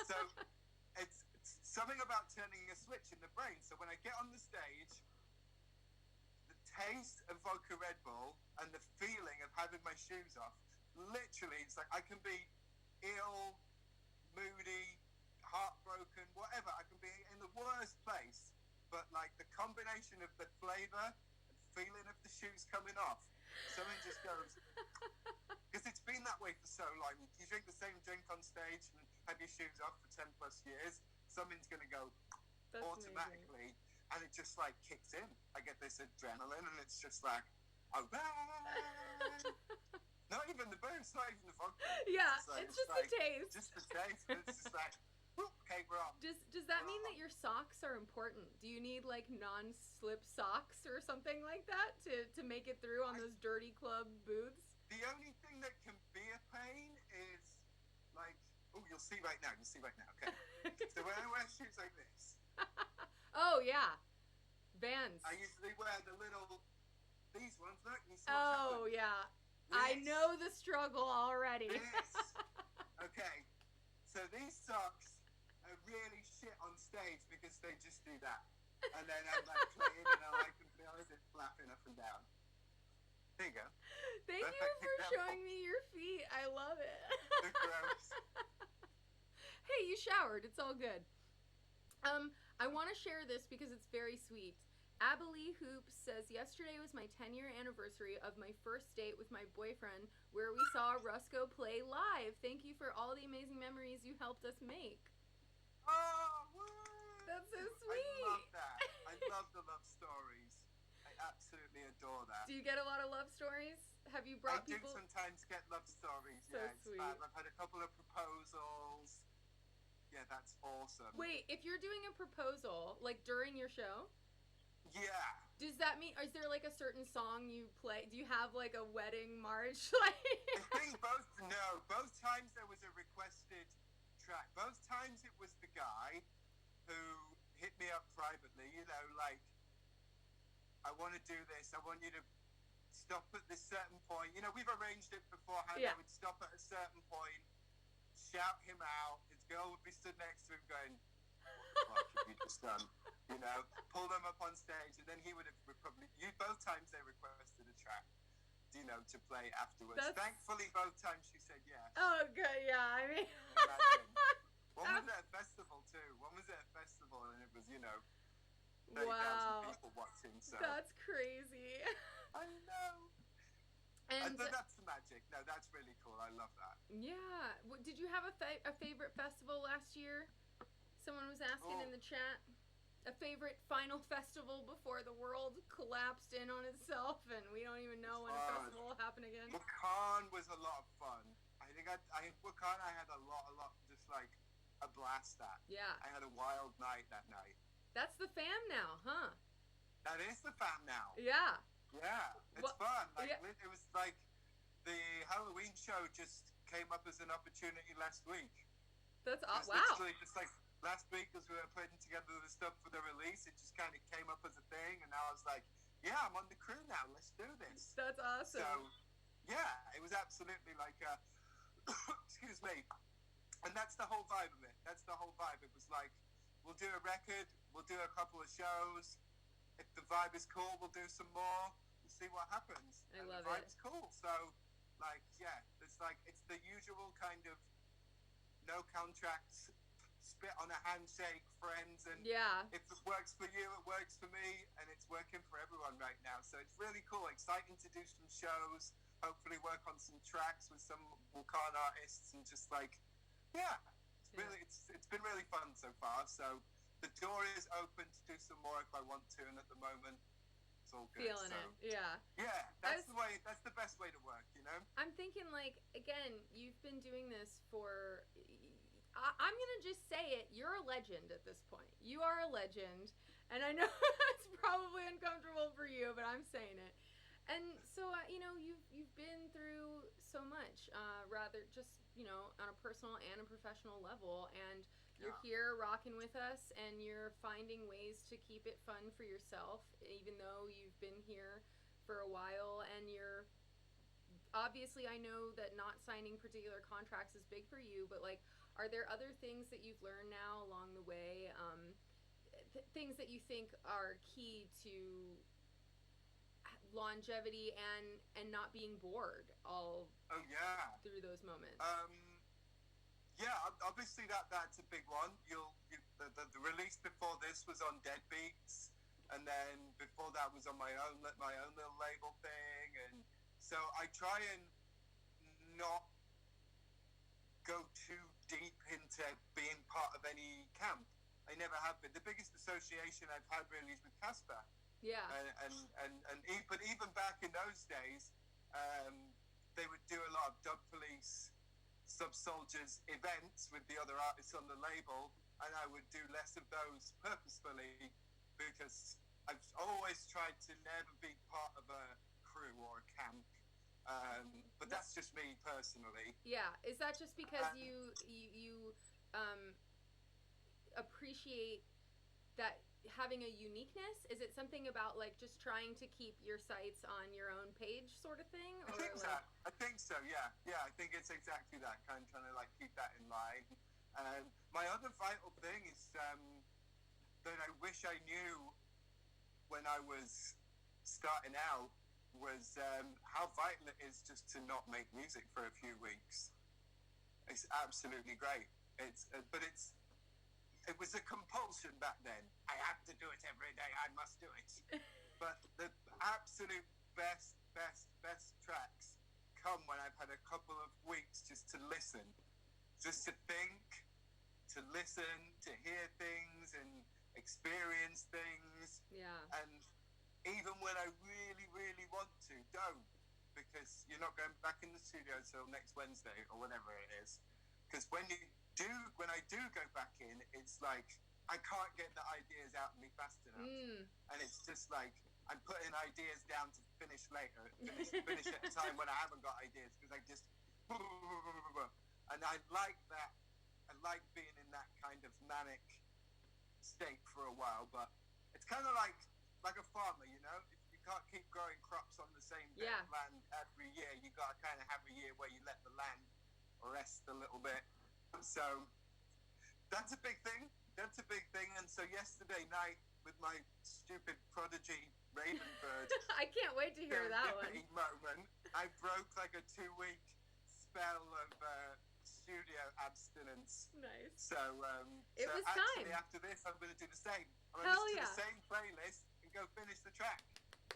So it's something about turning a switch in the brain. So when I get on the stage, the taste of vodka Red Bull and the feeling of having my shoes off, literally, it's like I can be ill, moody, heartbroken, whatever. I can be in the worst place, but like the combination of the flavor and feeling of the shoes coming off, something just goes. Because it's been that way for so long. You drink the same drink on stage and have your shoes off for 10 plus years, something's going to go automatically. Amazing. And it just like kicks in. I get this adrenaline and it's just like, alright. Not even the booze, not even the vodka. Yeah, like, it's just like, the taste. Just the taste. It's just like, whoop, okay, we're off. Does that mean that your socks are important? Do you need like non-slip socks or something like that to make it through on those dirty club booths? The only thing that can be a pain is like, oh, you'll see right now. Okay. So when I wear shoes like this. Oh yeah, Vans. I usually wear the little, these ones. Look, you see oh yeah, I know the struggle already. This. Okay, so these socks are really shit on stage because they just do that, and then I'm like playing and I like them feel as if flapping up and down. There you go. Thank you for showing me your feet. I love it. They're gross. Hey, you showered. It's all good. I want to share this because it's very sweet. Abilene Hoops says, yesterday was my 10-year anniversary of my first date with my boyfriend where we saw Rusko play live. Thank you for all the amazing memories you helped us make. Oh, woo! love stories. I absolutely adore that. Do you get a lot of love stories? Have you brought I people? do sometimes get love stories. So Yeah, it's sweet. fab. I've had a couple of proposals. Yeah, that's awesome. Wait, if you're doing a proposal like during your show, Yeah. does that mean is there like a certain song you play? Do you have like a wedding march? Like I think both times there was a requested track. Both times it was the guy who hit me up privately, you know, like, I want to do this, I want you to stop at this certain point. You know, we've arranged it beforehand. Yeah. I would stop at a certain point, shout him out, his girl would be stood next to him going, what the fuck have you just done? You know, pull them up on stage, and then he would have probably, both times they requested a track, you know, to play afterwards. Thankfully, both times she said yes. Oh, good, yeah, I mean. One was at a festival, too. One was at a festival, and it was, you know, 30,000 wow. people watching, so. That's crazy. I know. And that's the magic. No, that's really cool. I love that. Yeah. Did you have a favorite festival last year? Someone was asking in the chat. A favorite final festival before the world collapsed in on itself and we don't even know when a festival will happen again? Wakaan was a lot of fun. I think Wakaan I had a lot, just like a blast at. Yeah. I had a wild night that night. That's the fam now, huh? That is the fam now. Yeah. Yeah, it's fun. Like, it was like the Halloween show just came up as an opportunity last week. That's awesome. Wow. Wow. Just like last week as we were putting together the stuff for the release, it just kind of came up as a thing, and now I was like, yeah, I'm on the crew now. Let's do this. That's awesome. So, yeah, it was absolutely like a, excuse me. And that's the whole vibe of it. That's the whole vibe. It was like, we'll do a record, we'll do a couple of shows. If the vibe is cool, we'll do some more. We'll see what happens. I love it. The vibe's cool. So, like, yeah, it's the usual kind of no contracts, spit on a handshake, friends, and if it works for you, it works for me, and it's working for everyone right now. So it's really cool, exciting to do some shows, hopefully work on some tracks with some Wakaan artists, and just like, it's been really fun so far. So the door is open to do some more if I want to, and at the moment, it's all good. Feeling it, yeah. Yeah, that's the best way to work, you know? I'm thinking, like, again, you've been doing this for, I'm going to just say it, you're a legend at this point. You are a legend, and I know it's probably uncomfortable for you, but I'm saying it. And so, you know, you've been through so much, rather just, you know, on a personal and a professional level, and you're here rocking with us, and you're finding ways to keep it fun for yourself, even though you've been here for a while, and you're, obviously, I know that not signing particular contracts is big for you, but, like, are there other things that you've learned now along the way, things that you think are key to longevity and not being bored through those moments? Obviously that's a big one. The release before this was on Deadbeats, and then before that was on my own little label thing, and so I try and not go too deep into being part of any camp. I never have been. The biggest association I've had really is with Casper. Yeah. But even back in those days, they would do a lot of Dub Police, Sub Soldiers events with the other artists on the label, and I would do less of those purposefully because I've always tried to never be part of a crew or a camp. But that's just me personally. Yeah. Is that just because you appreciate that having a uniqueness? Is it something about like just trying to keep your sights on your own page sort of thing? Or I think so, yeah. I think it's exactly that, kind of trying to like keep that in line. My other vital thing is that I wish I knew when I was starting out was how vital it is just to not make music for a few weeks. It's absolutely great. It was a compulsion back then. I have to do it every day. I must do it. But the absolute best tracks come when I've had a couple of weeks just to listen, just to think, to listen, to hear things and experience things. Yeah. And when I really, really want to, don't. Because you're not going back in the studio until next Wednesday or whatever it is. Because when I do go back in, it's like I can't get the ideas out of me fast enough. And it's just like I'm putting ideas down to finish later, finish at a time when I haven't got ideas, because I just and I like that. I like being in that kind of manic state for a while, but it's kind of like a farmer, you know. If you can't keep growing crops on the same bit of land every year, you got to kind of have a year where you let the land rest a little bit. So that's a big thing. And so yesterday night, with my stupid Prodigy Raven Bird, I can't wait to hear that one. Moment, I broke like a 2-week spell of studio abstinence. Nice. So it was actually time. After this, I'm going to do the same. I'm Hell going to yeah. listen to the same playlist and go finish the track.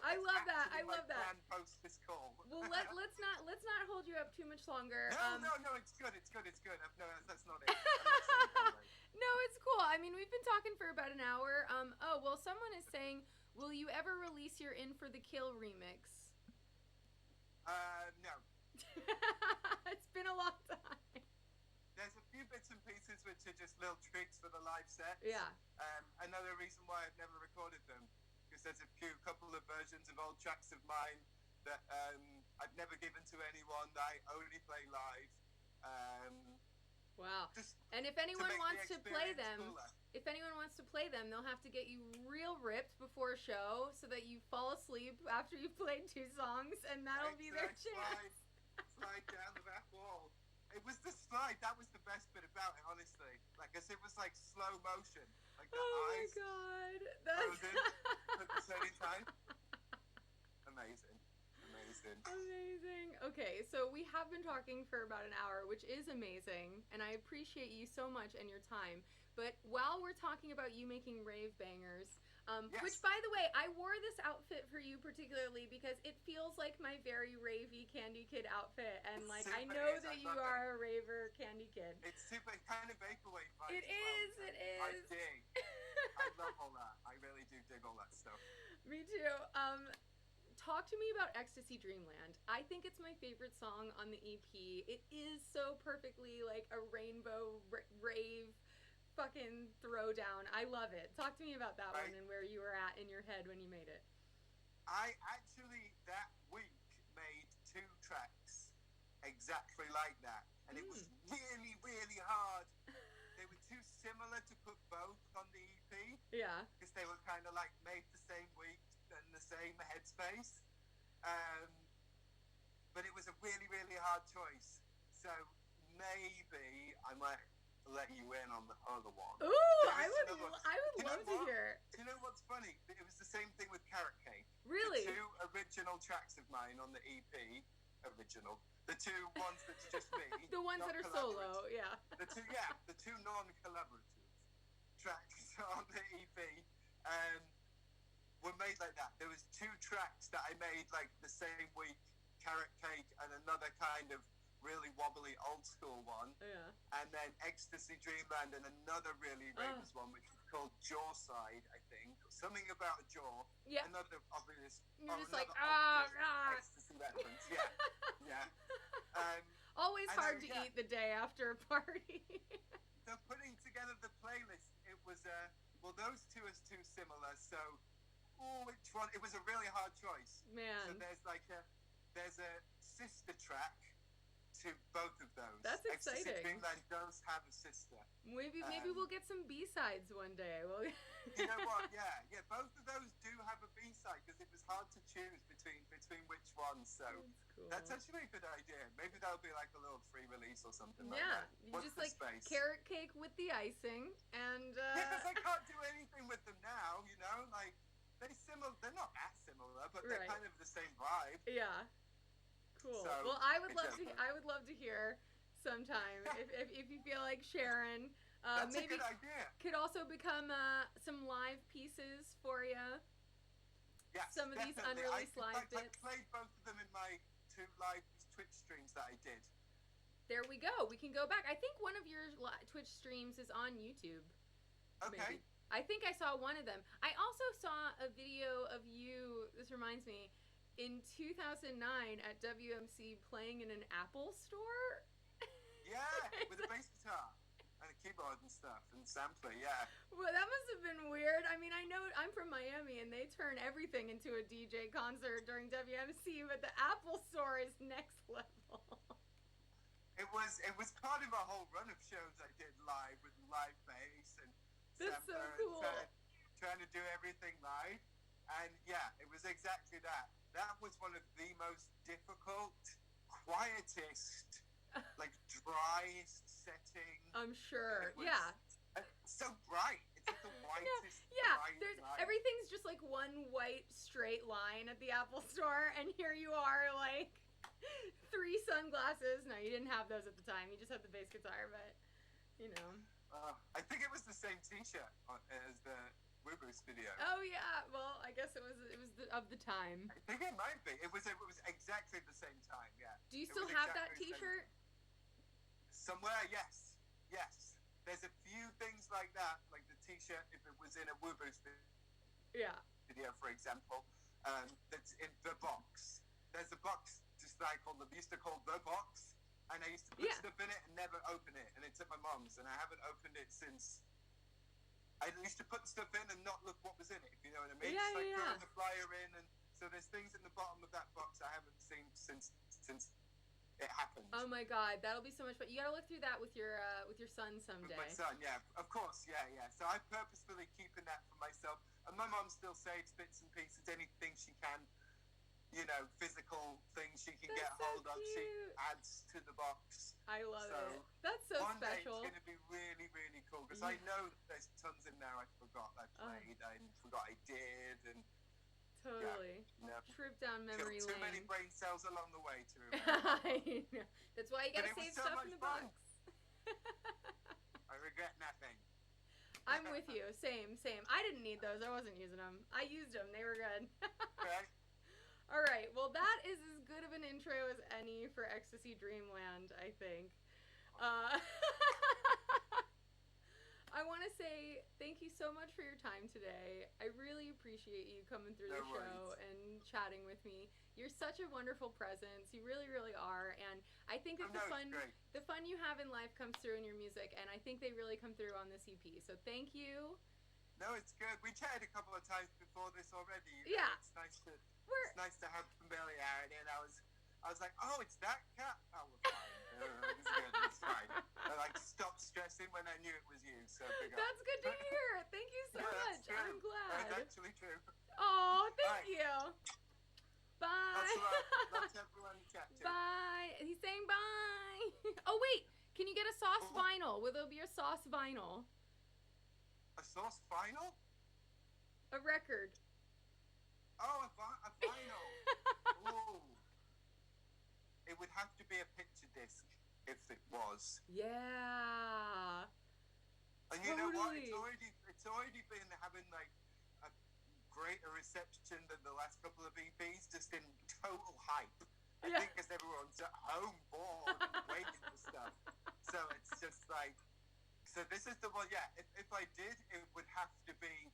I love that. Actually I love that. plan post this call. Well, let's not hold you up too much longer. No, it's good. No, that's not it. I'm not saying that way. No, it's cool. I mean, we've been talking for about an hour. Oh, well, someone is saying, will you ever release your In for the Kill remix? No. It's been a long time. There's a few bits and pieces which are just little treats for the live set. Yeah. Another reason why I've never recorded them, because there's a couple of versions of old tracks of mine that I've never given to anyone, that I only play live. Wow. And if anyone wants to play them, cooler. They'll have to get you real ripped before a show so that you fall asleep after you've played 2 songs, and that'll be their chance. Slide down the back wall. It was the slide. That was the best bit about it, honestly. Like, as it was like slow motion. Like the eyes. Oh my god. Frozen at the same time. Amazing. Amazing. Okay, so we have been talking for about an hour, which is amazing, and I appreciate you so much and your time. But while we're talking about you making rave bangers, Yes. which, by the way, I wore this outfit for you particularly because it feels like my very ravey Candy Kid outfit, and like I know that you are a raver Candy Kid. It's super kind of vaporwave vibes. It is. I dig. I love all that. I really do dig all that stuff. Me too. Talk to me about Ecstasy Dreamland. I think it's my favorite song on the EP. It is so perfectly like a rainbow rave fucking throwdown. I love it. Talk to me about that one and where you were at in your head when you made it. I actually, that week, made 2 tracks exactly like that. And it was really, really hard. They were too similar to put both on the EP. Yeah. Because they were kind of like made the same week and the same headspace. But it was a really, really hard choice. So maybe I might let you in on the other one. Ooh, I would love to hear. Do you know what's funny? It was the same thing with Carrot Cake. Really? The 2 original tracks of mine on the EP, the 2 ones that's just me. The ones that are solo, yeah. The 2 non-collaborative tracks on the EP were made like that. There was 2 tracks that I made like the same week, Carrot Cake and another kind of really wobbly old school one. Yeah. And then Ecstasy Dreamland and another really famous one, which is called Jaw Side, I think. Something about a jaw. Yeah. Another obvious. You're just another like, Ecstasy reference. Yeah. Always hard to eat the day after a party. So putting together the playlist, it was those 2 is too similar. So, which one? It was a really hard choice. Man. So there's a sister track to both of those. That's exciting. Ecstasy Dreamland does have a sister. Maybe we'll get some B-sides one day. You know what? Yeah. Both of those do have a B-side because it was hard to choose between which ones. So That's cool. That's actually a good idea. Maybe that'll be like a little free release or something like yeah, that. you What's just the like space? Carrot Cake with the icing and. Yeah, because I can't do anything with them now. You know, like they're not that similar, but they're kind of the same vibe. Yeah. Cool. So, well, I would love to hear sometime if you feel like sharing. That's maybe a good idea. Could also become some live pieces for you. Yeah, some of these definitely. unreleased live bits. I played both of them in my 2 live Twitch streams that I did. There we go. We can go back. I think one of your Twitch streams is on YouTube. Okay. Maybe. I think I saw one of them. I also saw a video of you, this reminds me, in 2009 at WMC playing in an Apple store. Yeah, with a bass guitar and a keyboard and stuff and sampler, yeah. Well, that must have been weird. I mean, I know I'm from Miami and they turn everything into a DJ concert during WMC, but the Apple store is next level. It was part of a whole run of shows I did live with live bass and That's so sampler cool. and trying to do everything live. And yeah, it was exactly that. That was one of the most difficult, quietest, like driest setting. I'm sure. It was, Yeah. so bright. It's like the whitest. Yeah, bright there's light. everything's just like one white straight line at the Apple store, and here you are, like 3 sunglasses. No, you didn't have those at the time. You just had the bass guitar, but you know. I think it was the same T-shirt as the Woo-Boost video. Oh yeah. Well, I guess it was of the time. I think it might be. It was exactly the same time. Yeah. Do you It still was have that exactly the same T-shirt? time. Somewhere, yes. There's a few things like that, like the T-shirt if it was in a Woo-Boost Yeah. video, for example, that's in the box. There's a box just like used to call the box, and I used to put Yeah. stuff in it and never open it, and it's at my mom's, and I haven't opened it since. I used to put stuff in and not look what was in it, if you know what I mean. Yeah, Just like yeah. throwing the flyer in, and so there's things in the bottom of that box I haven't seen since it happened. Oh my God, that'll be so much fun. You gotta look through that with your son someday. With my son, yeah, of course, yeah. So I'm purposefully keeping that for myself. And my mom still saves bits and pieces, anything she can, physical things she can That's get so hold of. She cute. adds to the box. I love So, it. That's so One day special. it's going to be really, really cool because Yeah. I know that there's tons in there I forgot I played, I forgot I did, and Totally. Trip down memory killed too lane. many brain cells along the way to remember. I know. That's why you But gotta it was save so stuff much in the fun. box. I regret nothing. I'm with you. Same. I didn't need those. I wasn't using them. I used them. They were good. Right? All right. Well, that is as good of an intro as any for Ecstasy Dreamland, I think. I want to say thank you so much for your time today. I really appreciate you coming through the No show worries. and chatting with me. You're such a wonderful presence. You really, really are. And I think that Oh, no, it's great. the fun you have in life comes through in your music, and I think they really come through on this EP. So thank you. No, it's good. We chatted a couple of times before this already. Yeah. It's nice to have familiarity, and I was like, oh, it's that cat. Oh, we're fine. It's good. It's fine. I stopped stressing when I knew it was you. So big up. That's good to hear. Thank you so Yeah, that's much. true. I'm glad. That's actually true. Oh, thank Right. you. That's Bye. right. That's everyone to chat to. Bye. He's saying bye. Oh, wait. Can you get a sauce Oh. vinyl? Will there be a sauce vinyl? A sauce final? A record. Oh, a vinyl. Ooh. It would have to be a picture disc if it was. Yeah. And you know what? Totally. It's already been having like a greater reception than the last couple of EPs, just in total hype. I Yeah. think because everyone's at home bored and waiting for stuff. So it's just like, so this is the one. Yeah, if I did, it would have to be.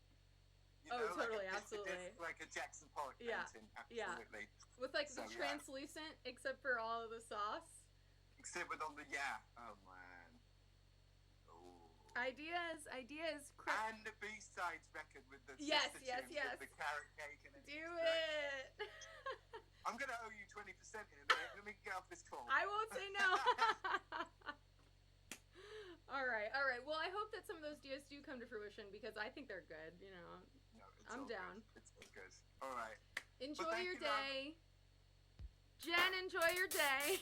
Totally, like a absolutely. disc, like a Jackson Pollock Yeah, painting. yeah. Absolutely. With like So, the yeah. translucent, except for all of the sauce. Except with all the Oh man. Ooh. Ideas. And the B-sides record with the Yes, sister yes, tunes yes. with the carrot cake and everything. Do it. I'm gonna owe you 20% in a minute. Let me get off this call. I won't say no. All right. Well, I hope that some of those ideas do come to fruition because I think they're good. No, it's I'm all down. Good. It's all good. All right. Enjoy Well, thank your you, Mom. day. Jen, enjoy your day.